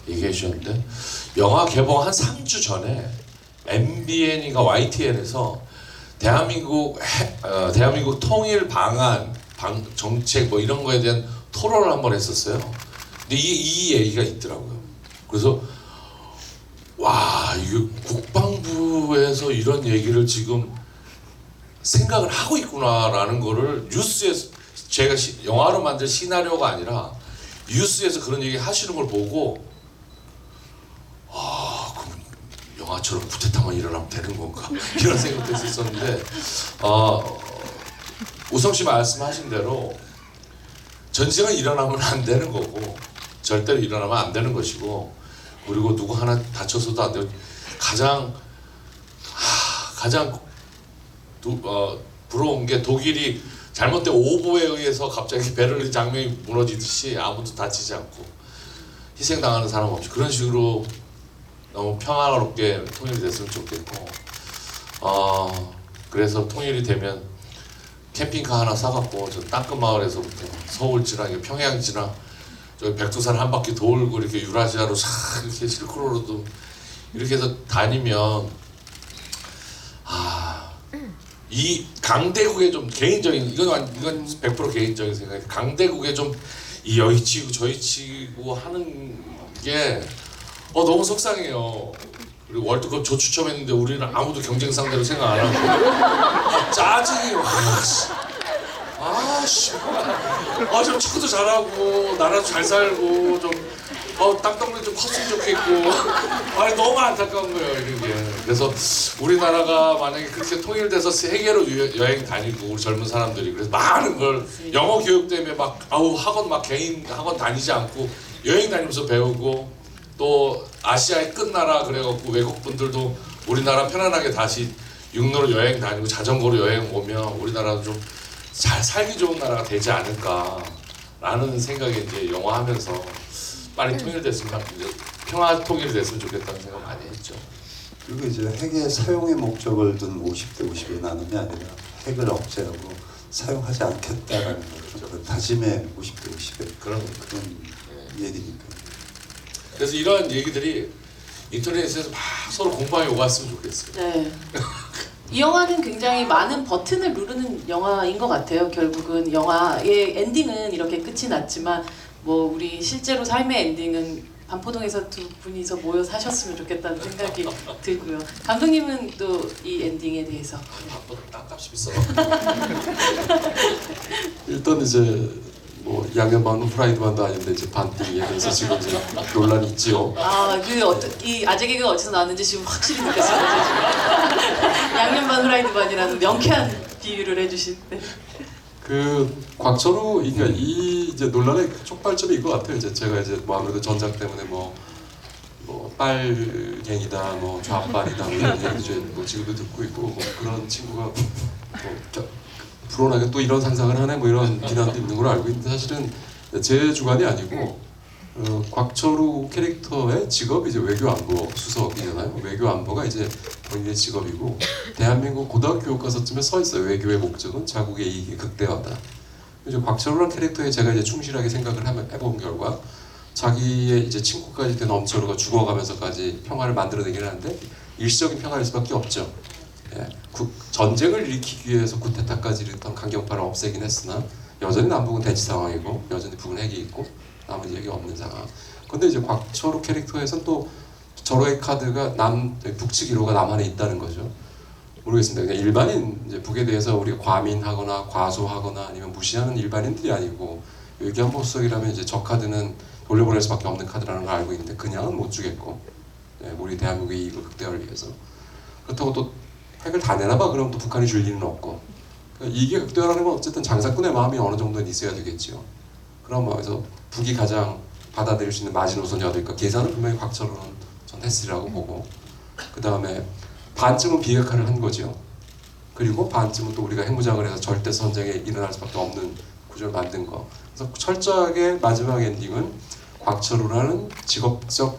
얘기해 주셨는데, 영화 개봉 한 3주 전에 MBN이가 YTN에서 대한민국 통일 방안, 정책 뭐 이런 거에 대한 토론을 한번 했었어요. 근데 이 얘기가 있더라고요. 그래서 와, 이게 국방부에서 이런 얘기를 지금 생각을 하고 있구나라는 거를 뉴스에서, 제가 영화로 만든 시나리오가 아니라 뉴스에서 그런 얘기 하시는 걸 보고, 그럼 영화처럼 쿠데타만 일어나면 되는 건가 이런 생각도 했었는데, 우성 씨 말씀하신 대로 전쟁은 일어나면 안 되는 거고, 절대로 일어나면 안 되는 것이고, 그리고 누구 하나 다쳐서도 안 되고, 가장 부러운 게 독일이 잘못된 오보에 의해서 갑자기 베를린 장벽이 무너지듯이 아무도 다치지 않고 희생당하는 사람 없이 그런 식으로 너무 평화롭게 통일이 됐으면 좋겠고, 그래서 통일이 되면 캠핑카 하나 사갖고 저 땅끝 마을에서부터 서울 지나 평양 지나 저기 백두산 한 바퀴 돌고 이렇게 유라시아로 싹 이렇게 실크로로도 이렇게 해서 다니면, 이 강대국의 좀 개인적인, 이건 100% 개인적인 생각이, 강대국의 좀 이 여기 치고 저기 치고 하는 게 너무 속상해요. 그리고 월드컵 조추첨했는데 우리는 아무도 경쟁 상대로 생각 안 하고, 짜증이 좀 축구도 잘하고 나라도 잘 살고 좀 땅덩어리 좀 컸으면 좋겠고, 너무 안타까운 거예요 이런 게. 그래서 우리나라가 만약에 그렇게 통일돼서 세계로 여행 다니고, 우리 젊은 사람들이 그래서 많은 걸 영어 교육 때문에 막 학원 막 개인 학원 다니지 않고 여행 다니면서 배우고, 또 아시아의 끝나라 그래갖고 외국 분들도 우리나라 편안하게 다시 육로로 여행 다니고 자전거로 여행 오면 우리나라도 좀 잘 살기 좋은 나라가 되지 않을까라는 생각에 이제 영화 하면서 빨리 통일됐으면, 이제 평화 통일이 됐으면 좋겠다는 생각 많이 했죠. 그리고 이제 핵의 사용의 목적을 둔 50대 50의 나눔이 아니라 핵을 억제하고 사용하지 않겠다라는 거죠. 그 다짐의 50대 50의 그런 얘기니까. 그래서 이러한 얘기들이 인터넷에서 막 서로 공방에 오갔으면 좋겠어요. 네. 이 영화는 굉장히 많은 버튼을 누르는 영화인 것 같아요. 결국은 영화의 엔딩은 이렇게 끝이 났지만 뭐 우리 실제로 삶의 엔딩은 반포동에서 두 분이서 모여 사셨으면 좋겠다는 생각이 들고요. 감독님은 또 이 엔딩에 대해서. 땅값이 비싸. 일단 이제 뭐 양념 반은 프라이드 반도 아닌데 이제 반띵에 대해서 지금 이제 논란이 있지요. 이 아재 개그가 어디서 나왔는지 지금 확실히 느꼈어요. 양념반 후라이드 반이라는 명쾌한 비유를 해주신. 네. 그 곽철우 그러니까 이 이제 논란의 촉발점이 이거 같아요. 이제 제가 이제 뭐 아무래도 전작 때문에 뭐 빨갱이다, 뭐 좌빨이다 뭐 이런 얘기도 이제 뭐 지금도 듣고 있고 뭐 그런 친구가 뭐 불온하게 또 이런 상상을 하네 뭐 이런 비난도 있는 걸로 알고 있는데 사실은 제 주관이 아니고 곽철우 캐릭터의 직업이 이제 외교안보 수석이잖아요. 외교안보가 이제 본인의 직업이고 대한민국 고등학교 교과서쯤에 써 있어요. 외교의 목적은 자국의 이익의 극대화다. 이제 곽철우라는 캐릭터에 제가 이제 충실하게 생각을 해본 결과 자기의 이제 친구까지 된 엄철우가 죽어가면서까지 평화를 만들어내긴 하는데 일시적인 평화일 수밖에 없죠. 예, 전쟁을 일으키기 위해서 쿠데타까지 일으켰던 강경파를 없애긴 했으나 여전히 남북은 대치 상황이고 여전히 북은 핵이 있고 남은 얘기 없는 상황. 근데 이제 곽철우 캐릭터에서는 또 절호의 카드가 북측 1호가 남한에 있다는 거죠. 모르겠습니다. 그냥 일반인 이제 북에 대해서 우리가 과민하거나 과소하거나 아니면 무시하는 일반인들이 아니고 외교안보 수석이라면 이제 저 카드는 돌려보낼 수밖에 없는 카드라는 걸 알고 있는데 그냥은 못 주겠고 우리 대한민국의 이익을 극대화를 위해서 그렇다고 또 핵을 다 내놔봐 그럼 또 북한이 줄 일은 없고 그러니까 이게 극대화라는 건 어쨌든 장사꾼의 마음이 어느 정도는 있어야 되겠지요. 그런 마음에서 북이 가장 받아들일 수 있는 마지노선이 어딜까 계산은 분명히 곽철우는 전 했으리라고 보고 그 다음에 반쯤은 비핵화를 한 거죠. 그리고 반쯤은 또 우리가 핵무장을 해서 절대 전쟁에 일어날 수밖에 없는 구조를 만든 거. 그래서 철저하게 마지막 엔딩은 곽철우라는 직업적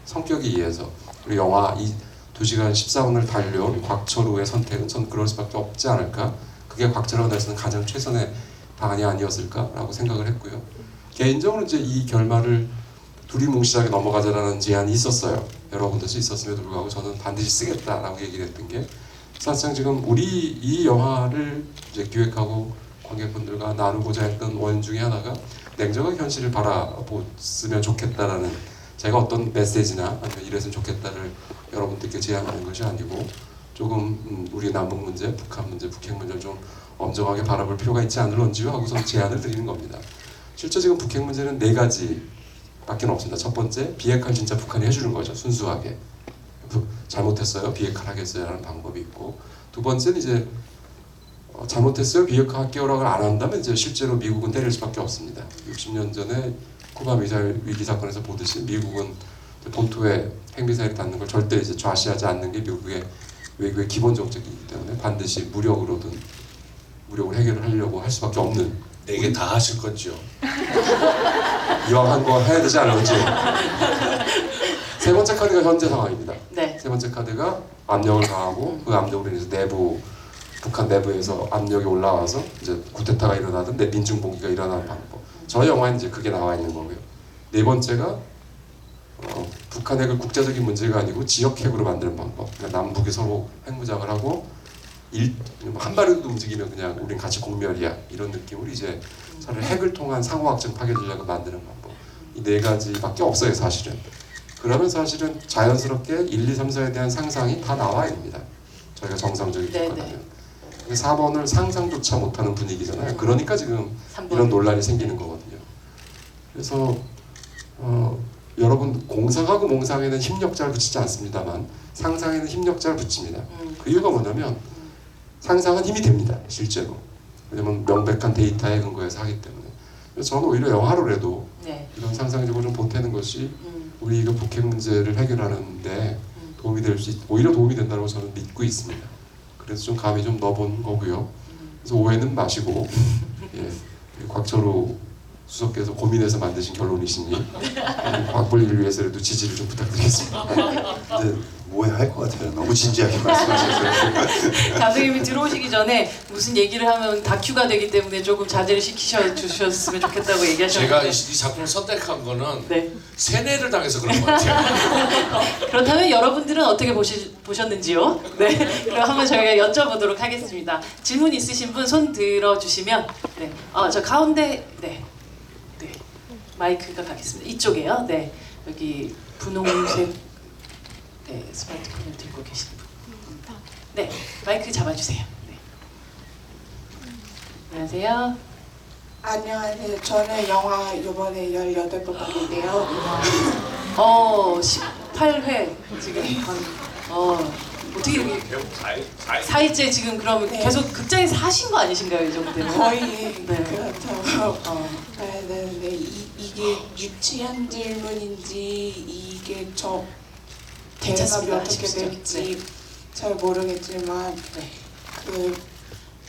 성격에 의해서 우리 영화 이 2시간 14분을 달려온 곽철우의 선택은 전 그럴 수밖에 없지 않을까. 그게 곽철우가 내서는 가장 최선의 방안이 아니었을까라고 생각을 했고요. 개인적으로 이제 이 결말을 두리뭉실하게 넘어가자라는 제안이 있었어요. 여러 군데서 있었음에도 불구하고 저는 반드시 쓰겠다라고 얘기를 했던 게 사실상 지금 우리 이 영화를 이제 기획하고 관객분들과 나누고자 했던 원 중에 하나가 냉정하게 현실을 바라보면 좋겠다라는 제가 어떤 메시지나 아니면 이랬으면 좋겠다를 여러분들께 제안하는 것이 아니고 조금 우리 남북 문제, 북한 문제, 북핵 문제를 좀 엄정하게 바라볼 필요가 있지 않을런지요 하고서 제안을 드리는 겁니다. 실제 지금 북핵 문제는 4가지밖에 없습니다. 첫 번째, 비핵화를 진짜 북한이 해주는 거죠. 순수하게. 잘못했어요. 비핵화를 하겠어요. 라는 방법이 있고 두 번째는 이제 잘못했어요. 비핵화 할게요라고 안 한다면 이제 실제로 미국은 때릴 수밖에 없습니다. 60년 전에 쿠바 미사일 위기 사건에서 보듯이 미국은 본토에 핵미사일이 닿는 걸 절대 이제 좌시하지 않는 게 미국의 외교의 기본 정책이기 때문에 반드시 무력으로든 무력을 해결을 하려고 할 수밖에 없는 4개 다 하실 건지요? 이왕 한 거 해야 되지 않을지. 세 번째 카드가 현재 상황입니다. 네. 세 번째 카드가 압력을 가하고 그 압력으로 인해서 북한 내부에서 압력이 올라와서 이제 쿠데타가 일어나든 민중봉기가 일어나는 방법. 저 영화에 이제 그게 나와 있는 거고요. 네 번째가 북한 핵을 국제적인 문제가 아니고 지역 핵으로 만드는 방법. 그러니까 남북이 서로 핵무장을 하고 한 발이라도 움직이면 그냥 우린 같이 공멸이야 이런 느낌으로 이제 차라리 핵을 통한 상호학적 파괴 전략을 만드는 방법. 이 4가지밖에 없어요 사실은. 그러면 사실은 자연스럽게 1, 2, 3, 4에 대한 상상이 다 나와야 됩니다. 저희가 정상적인 접근하면. 4번을 상상조차 못하는 분위기잖아요. 그러니까 지금 3번. 이런 논란이 생기는 거거든요. 그래서 여러분 공상하고 몽상에는 힘력자를 붙이지 않습니다만 상상에는 힘력자를 붙입니다. 그 이유가 뭐냐면 상상은 힘이 됩니다. 실제로. 왜냐면 명백한 데이터에 근거해서 하기 때문에. 그래서 저는 오히려 영화로라도 네. 이런 상상력을 좀 보태는 것이 우리가 북핵 문제를 해결하는 데 도움이 될 수 오히려 도움이 된다고 저는 믿고 있습니다. 그래서 좀 감히 좀 넣어본 거고요. 그래서 오해는 마시고 예, 곽철우 수석께서 고민해서 만드신 결론이시니 곽블리를 위해서라도 지지를 좀 부탁드리겠습니다. 근데 오해할 것 같아요. 너무 진지하게 말씀하셔서. 감독님이 들어오시기 전에 무슨 얘기를 하면 다큐가 되기 때문에 조금 자제를 시키셔 주셨으면 좋겠다고 얘기하셨는데 제가 이 작품을 선택한 거는 네. 세뇌를 당해서 그런 것 같아요. 그렇다면 여러분들은 어떻게 보셨는지요? 네, 그럼 한번 저희가 여쭤보도록 하겠습니다. 질문 있으신 분 손 들어주시면 네, 저 가운데 네, 네 마이크가 가겠습니다. 이쪽에요. 네, 여기 분홍색 네 스마트폰을 들고 계신 분. 네, 마이크 잡아주세요. 네. 안녕하세요. 안녕하세요. 저는 영화 이번에 18번 봤는데요. 18회 지금 어떻게 여기 4일째 지금 그럼 네. 계속 극장에서 하신 거 아니신가요 이 정도면? 거의 네. 그렇다고 봐야 되는데 이게 유치한 질문인지 이게 저 대답이 괜찮습니다. 어떻게 하십시오. 될지 잘 모르겠지만 네. 그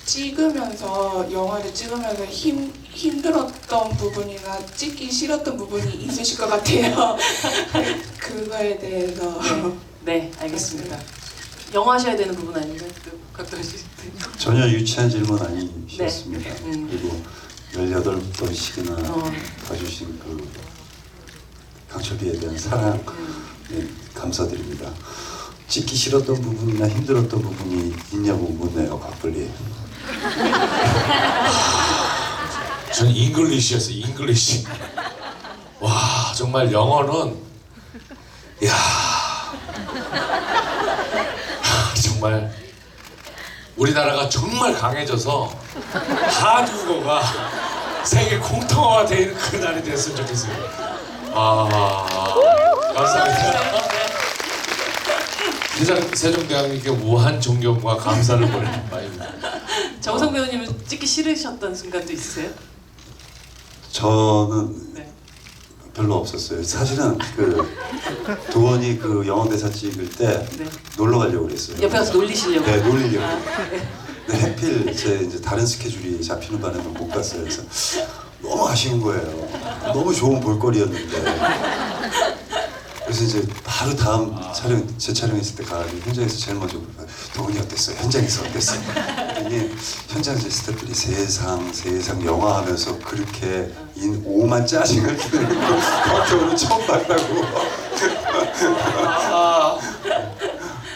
찍으면서 영화를 찍으면서 힘들었던 부분이나 찍기 싫었던 부분이 있으실 것 같아요. 그거에 대해서 네, 알겠습니다. 영어 하셔야 되는 부분 아닌가요? 각도할 수 전혀 유치한 질문 아니셨습니다. 네. 그리고 18번씩이나 봐주신 그 강철비에 대한 사랑 네, 감사드립니다. 찍기 싫었던 부분이나 힘들었던 부분이 있냐고 묻네요, 박블리. 저는 잉글리시였어요. 잉글리시. 와 정말 영어는 야 정말 우리나라가 정말 강해져서 한국어가 세계 공통어가 되는 그날이 됐으면 좋겠어요. 감사합니다. 세종대왕님께 무한 존경과 감사를 보내는 바입니다. 정우성 배우님은 찍기 싫으셨던 순간도 있으세요? 저는 네. 별로 없었어요. 사실은 그 도원이 그 영어 대사 찍을 때 네. 놀러 가려고 그랬어요. 옆에 가서 놀리시려고. 네, 놀리려고. 네. 근데 하필 제 이제 다른 스케줄이 잡히는 바람에 못 갔어요. 그래서 너무 아쉬운 거예요. 너무 좋은 볼거리였는데. 그래서 이제 바로 다음 촬영, 재촬영했을 때 가가지고 현장에서 제일 먼저 물어봐요. 도훈이 어땠어요? 현장에서 어땠어요? 그랬더니 현장에서 스태프들이 세상 영화 하면서 그렇게 오만 짜증을 내는 거 겉으로는 처음 봤다고.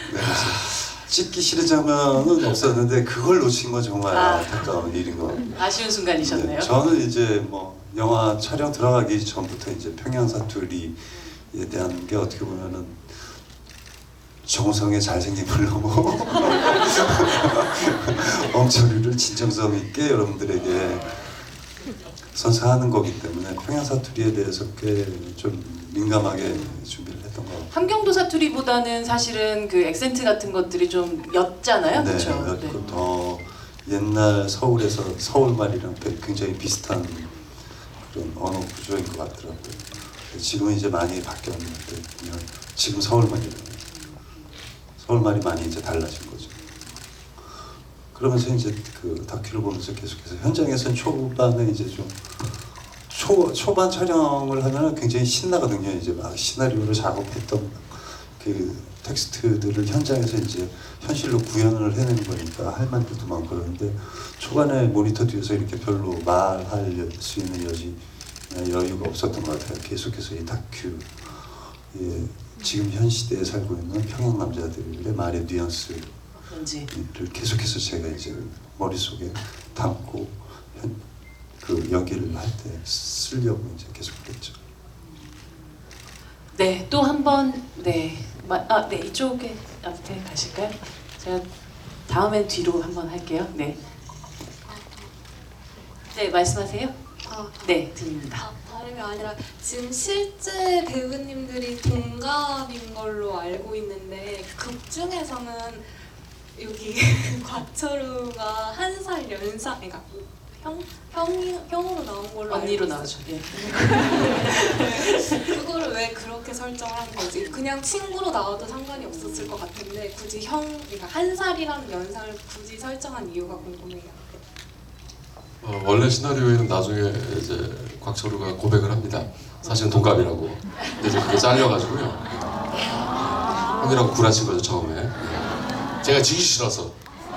네, 그래서 찍기 싫은 장면은 없었는데 그걸 놓친 건 정말 안타까운 일인 것 같아요. 아쉬운 순간이셨네요. 네, 저는 이제 뭐 영화 촬영 들어가기 전부터 이제 평양사투리에 대한 게 어떻게 보면은 정우성의 잘생긴 불러고 엄철이를 진정성 있게 여러분들에게 선사하는 거기 때문에 평양사투리에 대해서 꽤 좀 민감하게 준비를 했던 것 같아요. 함경도 사투리보다는 사실은 그 액센트 같은 것들이 좀 옅잖아요, 네, 그렇죠? 네. 더 옛날 서울에서 서울말이랑 굉장히 비슷한 그런 언어 구조인 것 같더라고요. 지금은 이제 많이 바뀌었는데 지금 서울말이잖아요. 서울말이 많이 이제 달라진 거죠. 그러면서 이제 그 다큐를 보면서 계속해서 현장에서는 초반에 이제 좀 초반 촬영을 하면 굉장히 신나거든요. 이제 막 시나리오를 작업했던 그 텍스트들을 현장에서 이제 현실로 구현을 해내는 거니까 할 말도 많고 그러는데 초반에 모니터 뒤에서 이렇게 별로 말할 수 있는 여유가 없었던 것 같아요. 계속해서 이 다큐, 지금 현 시대에 살고 있는 평양 남자들의 말의 뉘앙스를 왠지. 계속해서 제가 이제 머릿속에 담고 그 연기를 할 때 쓰려고 이제 계속 그랬죠. 네, 또 한 번, 네, 네 이쪽에 앞에 가실까요? 제가 다음엔 뒤로 한번 할게요. 네, 네 말씀하세요. 네, 들립니다. 다름이 아니라 지금 실제 배우님들이 동갑인 걸로 알고 있는데 극 중에서는 여기 곽철우가 1살 연상, 그러니까 형으로 나온 걸로 언니로 알고 나오죠. 예. 그거를 왜 그렇게 설정을 한 거지? 그냥 친구로 나와도 상관이 없었을 것 같은데 굳이 그러니까 1살이라는 연상을 굳이 설정한 이유가 궁금해요. 원래 시나리오에는 나중에 이제 곽철우가 고백을 합니다. 사실은 동갑이라고. 근데 이제 그게 잘려가지고요. 형이라고 구라친 거죠 처음에. 제가 지기 싫어서.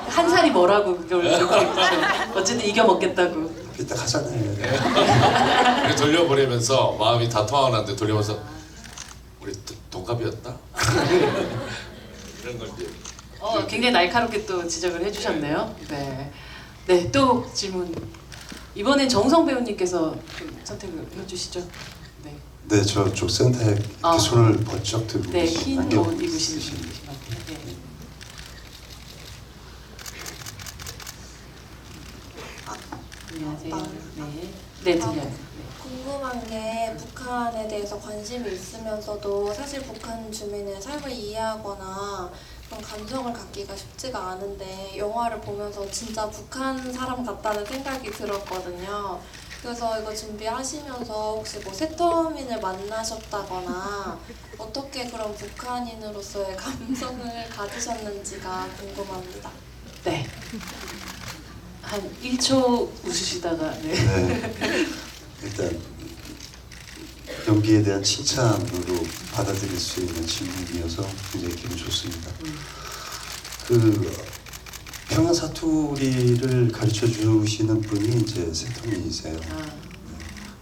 한 살이 뭐라고 그걸 이렇게 그렇죠. 어쨌든 이겨 먹겠다고. 이따 가잖아요. 그래 돌려보내면서 마음이 다 통하는데 돌려면서 우리 동갑이었다? 이런 걸 이제 굉장히 날카롭게 또 지적을 해주셨네요. 네, 네, 또 질문. 이번엔 정성 배우님께서 좀 선택을 해주시죠. 네, 네, 저쪽 센터에 이렇게 아. 손을 번쩍 들고 네, 계신 흰 안경 옷 입으신 쓰신 분이신 것 같아요. 네. 안녕하세요. 네, 네 들려요. 네. 궁금한 게 북한에 대해서 관심이 있으면서도 사실 북한 주민의 삶을 이해하거나 그런 감성을 갖기가 쉽지가 않은데 영화를 보면서 진짜 북한 사람 같다는 생각이 들었거든요. 그래서 이거 준비하시면서 혹시 뭐 세터민을 만나셨다거나 어떻게 그런 북한인으로서의 감성을 가지셨는지가 궁금합니다. 네. 한 1초 웃으시다가 네. 네. 일단 연기에 대한 칭찬으로 받아들일 수 있는 질문이어서 굉장히 기분 좋습니다. 그 평양 사투리를 가르쳐 주시는 분이 이제 세터민이세요. 아,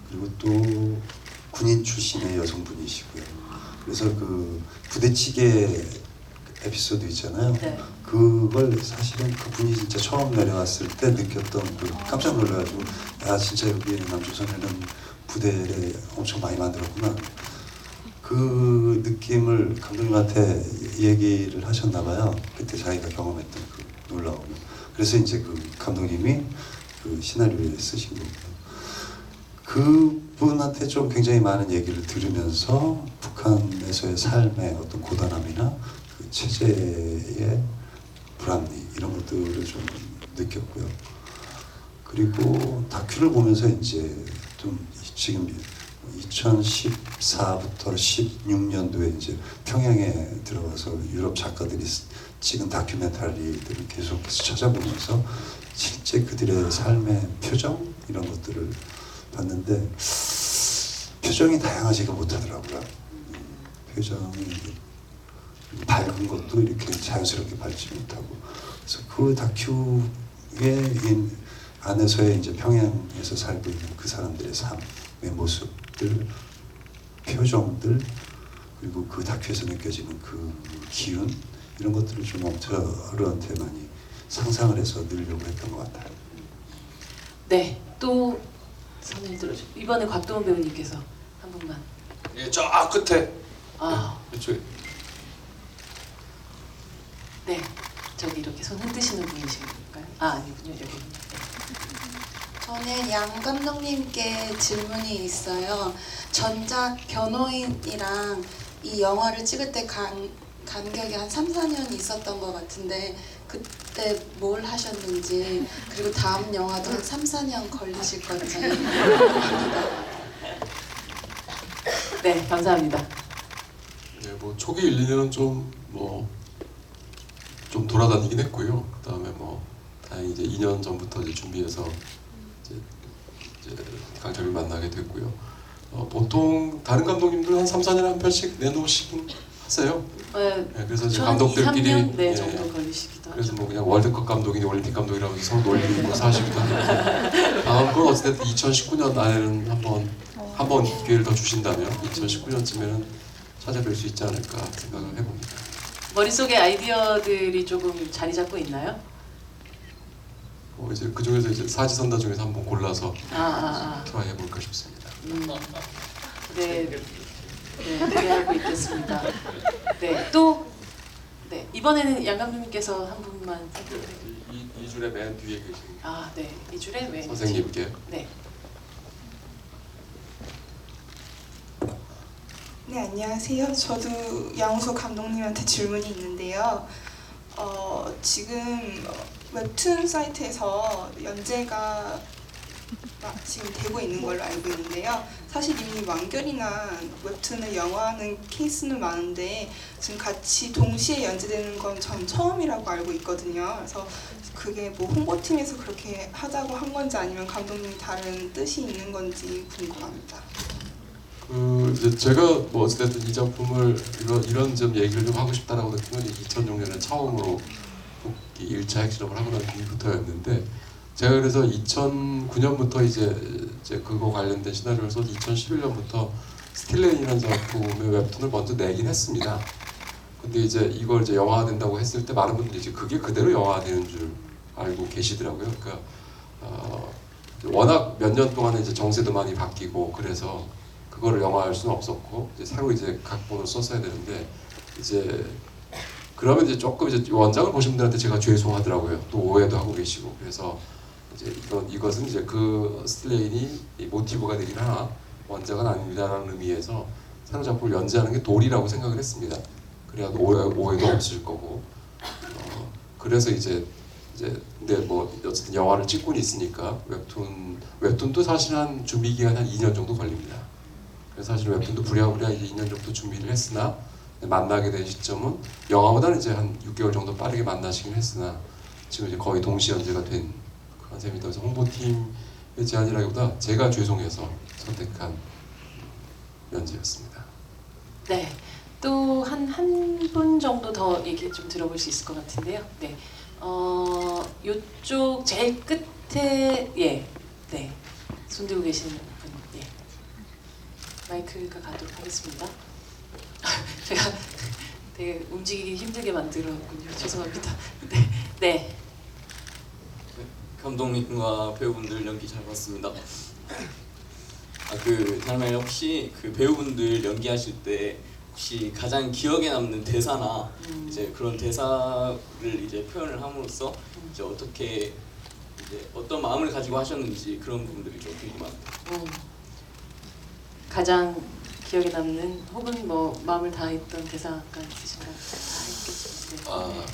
그리고 또 군인 출신의 여성분이시고요. 그래서 그 부대찌개 에피소드 있잖아요. 네. 그걸 사실은 그분이 진짜 처음 내려왔을 때 느꼈던 그 깜짝 놀라가지고 야 진짜 여기 남조선에는 부대를 엄청 많이 만들었구나. 그 느낌을 감독님한테 얘기를 하셨나 봐요. 그때 자기가 경험했던 그 놀라움을. 그래서 이제 그 감독님이 그 시나리오에 쓰신 거고요. 그분한테 좀 굉장히 많은 얘기를 들으면서 북한에서의 삶의 어떤 고단함이나 그 체제의 불합리 이런 것들을 좀 느꼈고요. 그리고 다큐를 보면서 이제 좀 지금 2014부터 16년도에 이제 평양에 들어가서 유럽 작가들이 찍은 다큐멘터리들을 계속해서 찾아보면서 실제 그들의 삶의 표정 이런 것들을 봤는데 표정이 다양하지가 못하더라고요. 표정이 밝은 것도 이렇게 자연스럽게 밝지 못하고 그래서 그 다큐의 안에서의 이제 평양에서 살고 있는 그 사람들의 삶의 모습들, 표정들 그리고 그 다큐에서 느껴지는 그 기운 이런 것들을 좀 저한테 많이 상상을 해서 넣으려고 했던 것 같아요. 네, 또 선을 들어줘. 이번에 곽도원 배우님께서 한 분만. 예, 저 끝에 아, 이쪽에 네, 저기 이렇게 손 흔드시는 분이신가요? 아, 아니군요, 여기. 저는 양 감독님께 질문이 있어요. 전작 변호인이랑 이 영화를 찍을 때 간격이 한 3, 4년 있었던 것 같은데 그때 뭘 하셨는지 그리고 다음 영화도 한 3, 4년 걸리실 건지 네, 감사합니다. 네, 뭐 초기 1, 2년은 좀 돌아다니긴 했고요. 그다음에 뭐 다행히 이제 2년 전부터 이제 준비해서 이제 강철을 만나게 됐고요. 보통 다른 감독님들 한 3, 4년에 한 편씩 내놓으시긴 하세요. 네, 네, 그래서 이제 한 2, 감독들끼리 3년 네, 예, 정도 걸리시기도 그래서 하죠. 뭐 그냥 월드컵 감독이니 올림픽 감독이라고 서로 놀리고 사시기도 하고 다음 건 어쨌든 2019년 안에는 한번 기회를 더 주신다면 2019년쯤에는 찾아뵐 수 있지 않을까 생각을 해봅니다. 머릿속에 아이디어들이 조금 자리 잡고 있나요? 이제 그 중에서 이제 사지선다 중에서 한번 골라서 아. 트라이 해볼까 싶습니다. 네, 네, 기대하고 있겠습니다. 네, 또 네, 이번에는 양 감독님께서 한 분만 이 줄의 맨 뒤에 계신 아, 네, 이 줄에 왜 선생님께 네. 네, 안녕하세요. 저도 양우석 감독님한테 질문이 있는데요. 지금 웹툰 사이트에서 연재가 지금 되고 있는 걸로 알고 있는데요. 사실 이미 완결이나 웹툰을 영화하는 케이스는 많은데 지금 같이 동시에 연재되는 건 전 처음이라고 알고 있거든요. 그래서 그게 뭐 홍보팀에서 그렇게 하자고 한 건지 아니면 감독님이 다른 뜻이 있는 건지 궁금합니다. 이제 제가 뭐 어쨌든 이 작품을 이런 좀 얘기를 좀 하고 싶다라고 느낀 건 2006년에 처음으로 복귀 1차 핵실험을 하고 난 뒤부터였는데, 제가 그래서 2009년부터 이제 그거 관련된 시나리오를 써서 2011년부터 스틸레인이라는 작품의 웹툰을 먼저 내긴 했습니다. 근데 이제 이걸 이제 영화화된다고 했을 때 많은 분들이 이제 그게 그대로 영화화되는 줄 알고 계시더라고요. 그러니까 워낙 몇 년 동안에 이제 정세도 많이 바뀌고 그래서 그거를 영화화할 수는 없었고 이제 새로 이제 각본을 썼어야 되는데, 이제 그러면 이제 조금 이제 원작을 보신 분들한테 제가 죄송하더라고요. 또 오해도 하고 계시고. 그래서 이제 이것은 이제 그 스틸레인이 모티브가 되긴 하나 원작은 아닙니다라는 의미에서 새로운 작품을 연재하는 게 도리라고 생각을 했습니다. 그래야 오해도 없을 거고. 그래서 이제 근데 뭐 어쨌든 영화를 찍고는 있으니까 웹툰도 사실 한 준비 기간 한 2년 정도 걸립니다. 그래서 사실 웹툰도 부랴부랴 이제 2년 정도 준비를 했으나 만나게 된 시점은 영화보다는 이제 한 6개월 정도 빠르게 만나시긴 했으나 지금 이제 거의 동시 연재가 된 그런 셈입니다. 그래서 홍보팀의 제안이라기보다 제가 죄송해서 선택한 연재였습니다. 네. 또 한 분 정도 더 얘기 좀 들어볼 수 있을 것 같은데요. 네. 요쪽 제일 끝에 네. 손 들고 계시는 분. 예. 마이크가 가도록 하겠습니다. 제가 되게 움직이기 힘들게 만들었군요. 죄송합니다. 네. 네. 감독님과 배우분들 연기 잘 봤습니다. 다음에 혹시 그 배우분들 연기하실 때 혹시 가장 기억에 남는 대사나 이제 그런 대사를 이제 표현을 함으로써 이제 어떻게 이제 어떤 마음을 가지고 하셨는지 그런 부분들이 좀 궁금합니다. 가장 기억에 남는 혹은 뭐 마음을 다했던 대사가 있으신가요? 다 있겠죠. 네.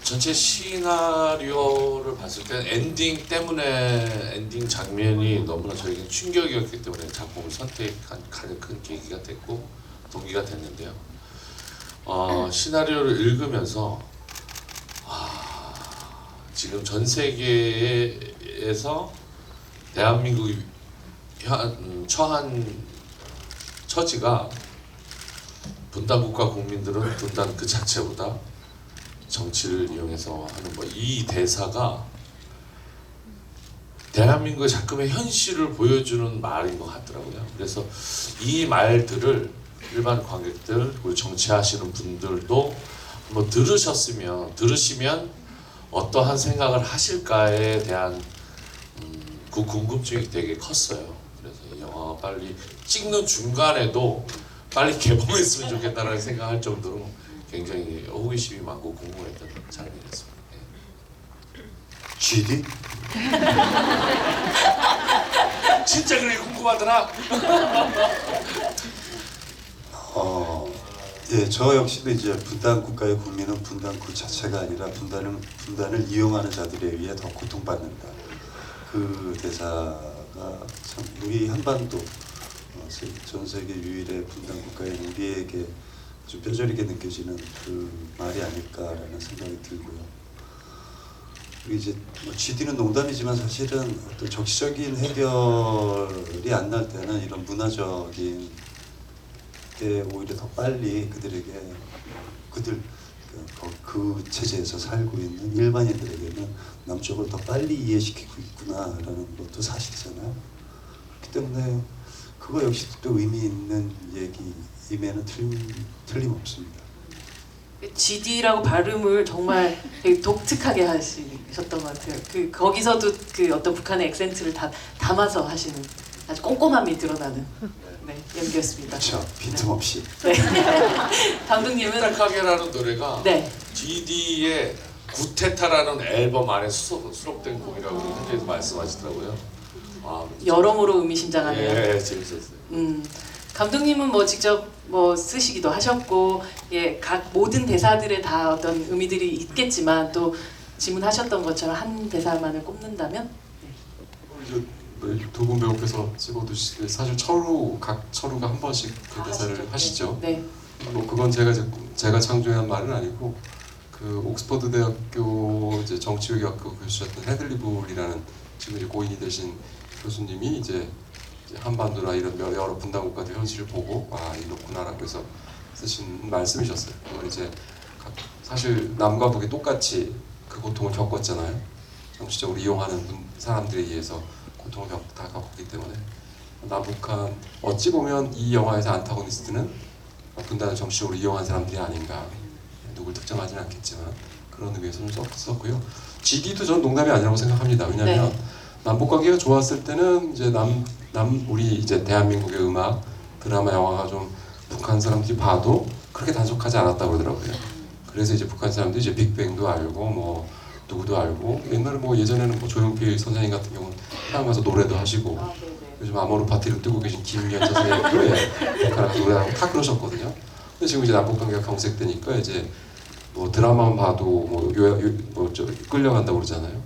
전체 시나리오를 봤을 때 엔딩 때문에 엔딩 장면이 너무나 저에게 충격이었기 때문에 작품을 선택한 가장 큰 계기가 됐고 동기가 됐는데요. 시나리오를 읽으면서 지금 전 세계에서 대한민국이 처한 처지가 분단국가 국민들은 분단 그 자체보다 정치를 이용해서 하는 이 대사가 대한민국의 작금의 현실을 보여주는 말인 것 같더라고요. 그래서 이 말들을 일반 관객들, 우리 정치하시는 분들도 한번 들으시면 어떠한 생각을 하실까에 대한 그 궁금증이 되게 컸어요. 그래서 이 영화가 빨리 찍는 중간에도 빨리 개봉했으면 좋겠다는 생각할 정도로 굉장히 호기심이 많고 궁금했던 장면이었습니다. GD? 진짜 그렇게 궁금하더라? 예, 저 역시도 이제 분단 국가의 국민은 분단 그 자체가 아니라 분단을 이용하는 자들에 의해 더 고통받는다. 그 대사가 참 우리 한반도 전 세계 유일의 분단 국가인 우리에게 좀 뼈저리게 느껴지는 그 말이 아닐까라는 생각이 들고요. 그리고 이제 GD는 농담이지만 사실은 어떤 정치적인 해결이 안 날 때는 이런 문화적인 게 오히려 더 빨리 그 체제에서 살고 있는 일반인들에게는 남쪽을 더 빨리 이해시키고 있구나라는 것도 사실이잖아요. 그렇기 때문에 그거 역시 또 의미 있는 얘기임에는 틀림없습니다. GD라고 발음을 정말 되게 독특하게 하셨던 것 같아요. 거기서도 그 어떤 북한의 액센트를 다 담아서 하시는 아주 꼼꼼함이 드러나는 연기였습니다. 그렇죠. 빈틈없이. 네. 감독님은 딱하게라는 노래가 네. GD의 구테타라는 앨범 안에 수록된 곡이라고 현재에서 말씀하시더라고요. 여러모로 의미심장하네요. 예, 재밌었어요. 감독님은 뭐 직접 뭐 쓰시기도 하셨고, 각 모든 대사들에 다 어떤 의미들이 있겠지만 또 질문하셨던 것처럼 한 대사만을 꼽는다면? 두 분 배우께서 찍어두시 사실 각 철우가 한 번씩 그 대사를 하시죠. 네. 뭐 그건 제가 창조한 말은 아니고 그 옥스퍼드 대학교 이제 정치외교학과 교수였던 헤들리블이라는 지금 이제 고인이 되신 교수님이 이제 한반도나 이런 여러 분단국가들 현실을 보고 이렇구나라고 해서 쓰신 말씀이셨어요. 그걸 이제 사실 남과 북이 똑같이 그 고통을 겪었잖아요. 정치적으로 이용하는 사람들에 의해서 고통을 다 겪었기 때문에 남북한 어찌 보면 이 영화에서 안타고니스트는 분단을 정치적으로 이용한 사람들이 아닌가, 누굴 특정하지는 않겠지만 그런 의미에서 좀 썼고요. GD도 전 농담이 아니라고 생각합니다. 왜냐하면 남북 관계가 좋았을 때는 이제 우리 이제 대한민국의 음악, 드라마, 영화가 좀 북한 사람들이 봐도 그렇게 단속하지 않았다고 그러더라고요. 그래서 이제 북한 사람들이 이제 빅뱅도 알고 뭐 누구도 알고, 옛날에 뭐 예전에는 뭐 조용필 선생님 같은 경우는 태양 가서 노래도 하시고 요즘 아모르 파티를 뜨고 계신 김연자 선생님도 북한 가서 노래하고 다 그러셨거든요. 근데 지금 이제 남북 관계가 경색되니까 이제 뭐 드라마만 봐도 끌려간다고 그러잖아요.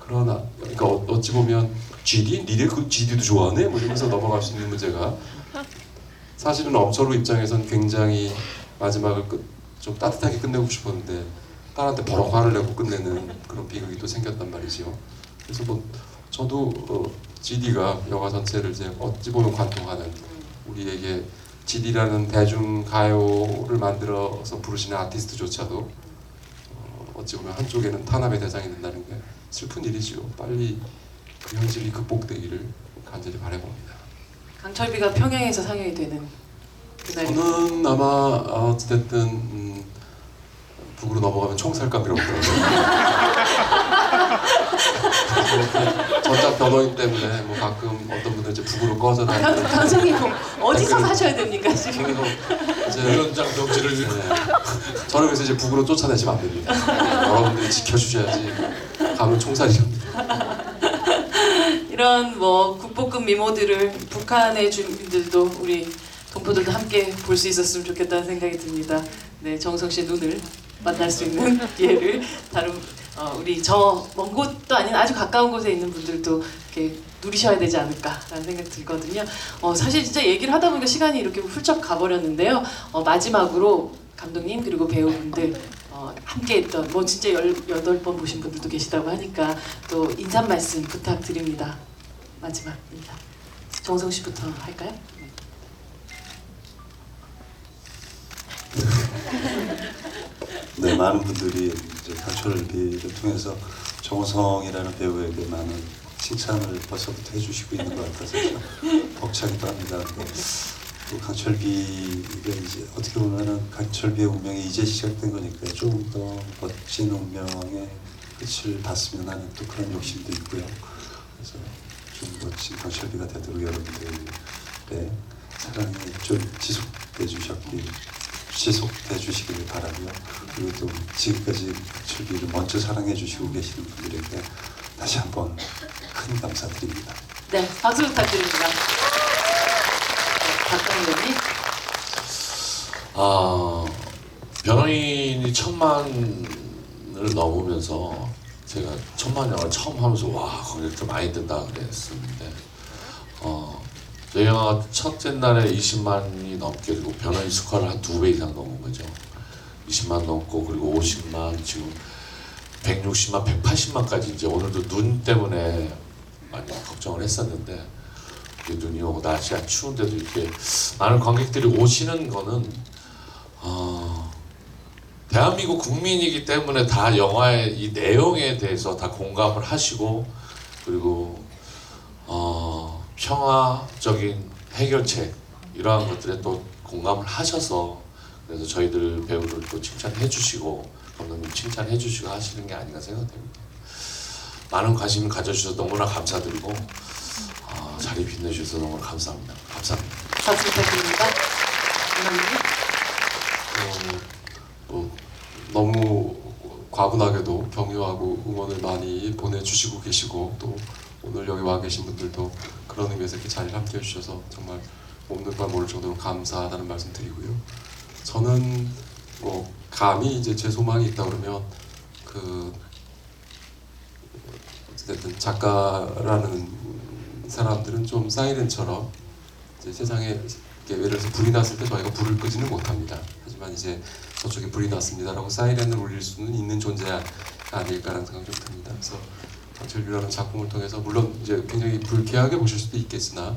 그러나 그러니까 어찌 보면 니네 그 GD도 좋아하네? 뭐 이러면서 넘어갈 수 있는 문제가 사실은 엄철우 입장에선 굉장히 마지막을 좀 따뜻하게 끝내고 싶었는데 딸한테 버럭 화를 내고 끝내는 그런 비극이 또 생겼단 말이죠. 그래서 뭐 저도 GD가 영화 전체를 이제 어찌 보면 관통하는, 우리에게 GD라는 대중가요를 만들어서 부르시는 아티스트조차도 어찌 보면 한쪽에는 탄압의 대상이 된다는 게 슬픈 일이죠. 빨리 그 현실이 극복되기를 간절히 바라봅니다. 강철비가 평양에서 상영이 되는 그날이. 저는 아마 어찌됐든 북으로 넘어가면 총살감이라고 그러더라고요. 전작 변호인 때문에 뭐 가끔 어떤 분들 이제 북으로 꺼져 다니는. 강성님 어디서 사셔야 됩니까 지금? 위원장 병지를 저를 위해서 이제 북으로 쫓아내시면 안 됩니다. 여러분들이 지켜주셔야지. 가면 총살이랍니다. 이런 뭐 국보급 미모들을 북한의 주민들도 우리 동포들도 함께 볼 수 있었으면 좋겠다는 생각이 듭니다. 네, 정우성 씨의 눈을 만날 수 있는 기회를 다른 우리 저 먼 곳도 아닌 아주 가까운 곳에 있는 분들도 이렇게 누리셔야 되지 않을까라는 생각이 들거든요. 사실 진짜 얘기를 하다 보니까 시간이 이렇게 훌쩍 가버렸는데요. 마지막으로 감독님 그리고 배우분들 함께 했던 뭐 진짜 18번 보신 분들도 계시다고 하니까 또 인사 말씀 부탁드립니다. 마지막 인사. 정우성 씨부터 할까요? 네, 많은 분들이 이제 강철비를 통해서 정우성이라는 배우에게 많은 칭찬을 벌써부터 해주시고 있는 것 같아서 좀 벅차기도 합니다. 또 강철비가 이제 어떻게 보면은 강철비의 운명이 이제 시작된 거니까 조금 더 멋진 운명의 끝을 봤으면 하는 또 그런 욕심도 있고요. 그래서 좀 멋진 강철비가 되도록 여러분들의 사랑이 좀 지속돼 주시길 바라고요. 그리고 또 지금까지 철비를 먼저 사랑해 주시고 계시는 분들에게 다시 한번 큰 감사드립니다. 네, 박수 부탁드립니다. 박강현님. 변호인이 1000만을 넘으면서 제가 1000만 영화를 처음 하면서 와 거기 이렇게 많이 뜬다 그랬었는데 저희 영화가 첫째 날에 20만이 넘게 되고 변호인 스코어를 한 2배 이상 넘은 거죠. 20만 넘고 그리고 50만 지금 160만 180만까지 이제 오늘도 눈 때문에 많이 걱정을 했었는데 눈이 오고 날씨가 추운데도 이렇게 많은 관객들이 오시는 거는 대한민국 국민이기 때문에 다 영화의 이 내용에 대해서 다 공감을 하시고 그리고 평화적인 해결책 이러한 것들에 또 공감을 하셔서 그래서 저희들 배우를 또 칭찬해 주시고 감독님 칭찬해 주시고 하시는 게 아닌가 생각됩니다. 많은 관심을 가져주셔서 너무나 감사드리고 자리 빛내주셔서 너무 감사합니다. 감사합니다. 박수 부탁드립니다. 너무 과분하게도 격려하고 응원을 많이 보내주시고 계시고 또 오늘 여기 와 계신 분들도 그런 의미에서 이렇게 자리를 함께 해주셔서 정말 몸둘 바 모를 정도로 감사하다는 말씀 드리고요. 저는 뭐 감히 이제 제 소망이 있다 그러면 어쨌든 작가라는 사람들은 좀 사이렌처럼 이제 세상에 이렇게 예를 들어서 불이 났을 때 저희가 불을 끄지는 못합니다. 하지만 이제 저쪽에 불이 났습니다라고 사이렌을 울릴 수는 있는 존재가 아닐까라는 생각이 좀 듭니다. 그래서 전철뷰라는 작품을 통해서 물론 이제 굉장히 불쾌하게 보실 수도 있겠으나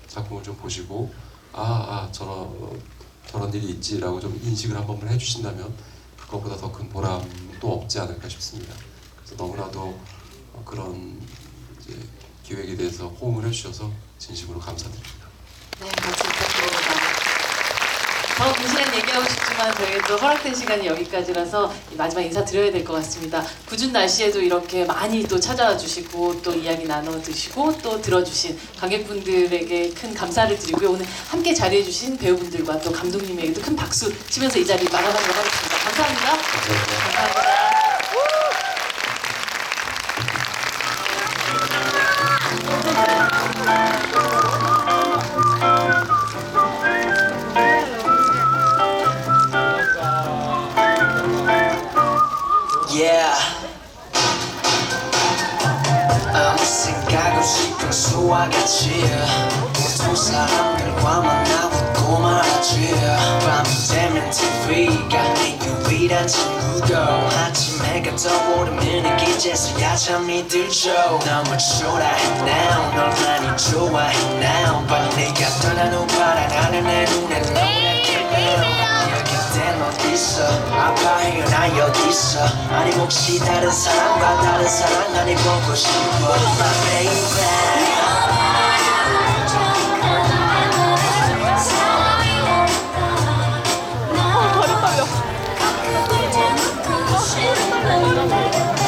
작품을 좀 보시고 저런 일이 있지라고 좀 인식을 한 번만 해주신다면 그것보다 더 큰 보람도 없지 않을까 싶습니다. 그래서 너무나도 그런 이제 기획에 대해서 호응을 해주셔서 진심으로 감사드립니다. 네, 박수 부탁드립니다. 더 긴 시간 얘기하고 싶지만 저희도 허락된 시간이 여기까지라서 마지막 인사드려야 될 것 같습니다. 궂은 날씨에도 이렇게 많이 또 찾아와 주시고 또 이야기 나눠 드시고 또 들어주신 관객분들에게 큰 감사를 드리고요. 오늘 함께 자리해 주신 배우분들과 또 감독님에게도 큰 박수 치면서 이 자리 마감하도록 하겠습니다. 감사합니다. 감사합니다. Yeah. 아무 생각 없이 평소와 같이 두 사람들과 만나고 말하지 밤이 되면 TV가 내 유일한 친구고 아침에가 떠오르면 기제서야 잠이 들죠 너무 초라해 now 널 많이 좋아해 now but 네가 떠난 후 바라나는 내 눈에 노랗게 땐 어딨어 아파해요 나 여기서 아니 혹시 다른 사람과 다른 사랑 아니 보고 싶어 My baby 다리 떨려.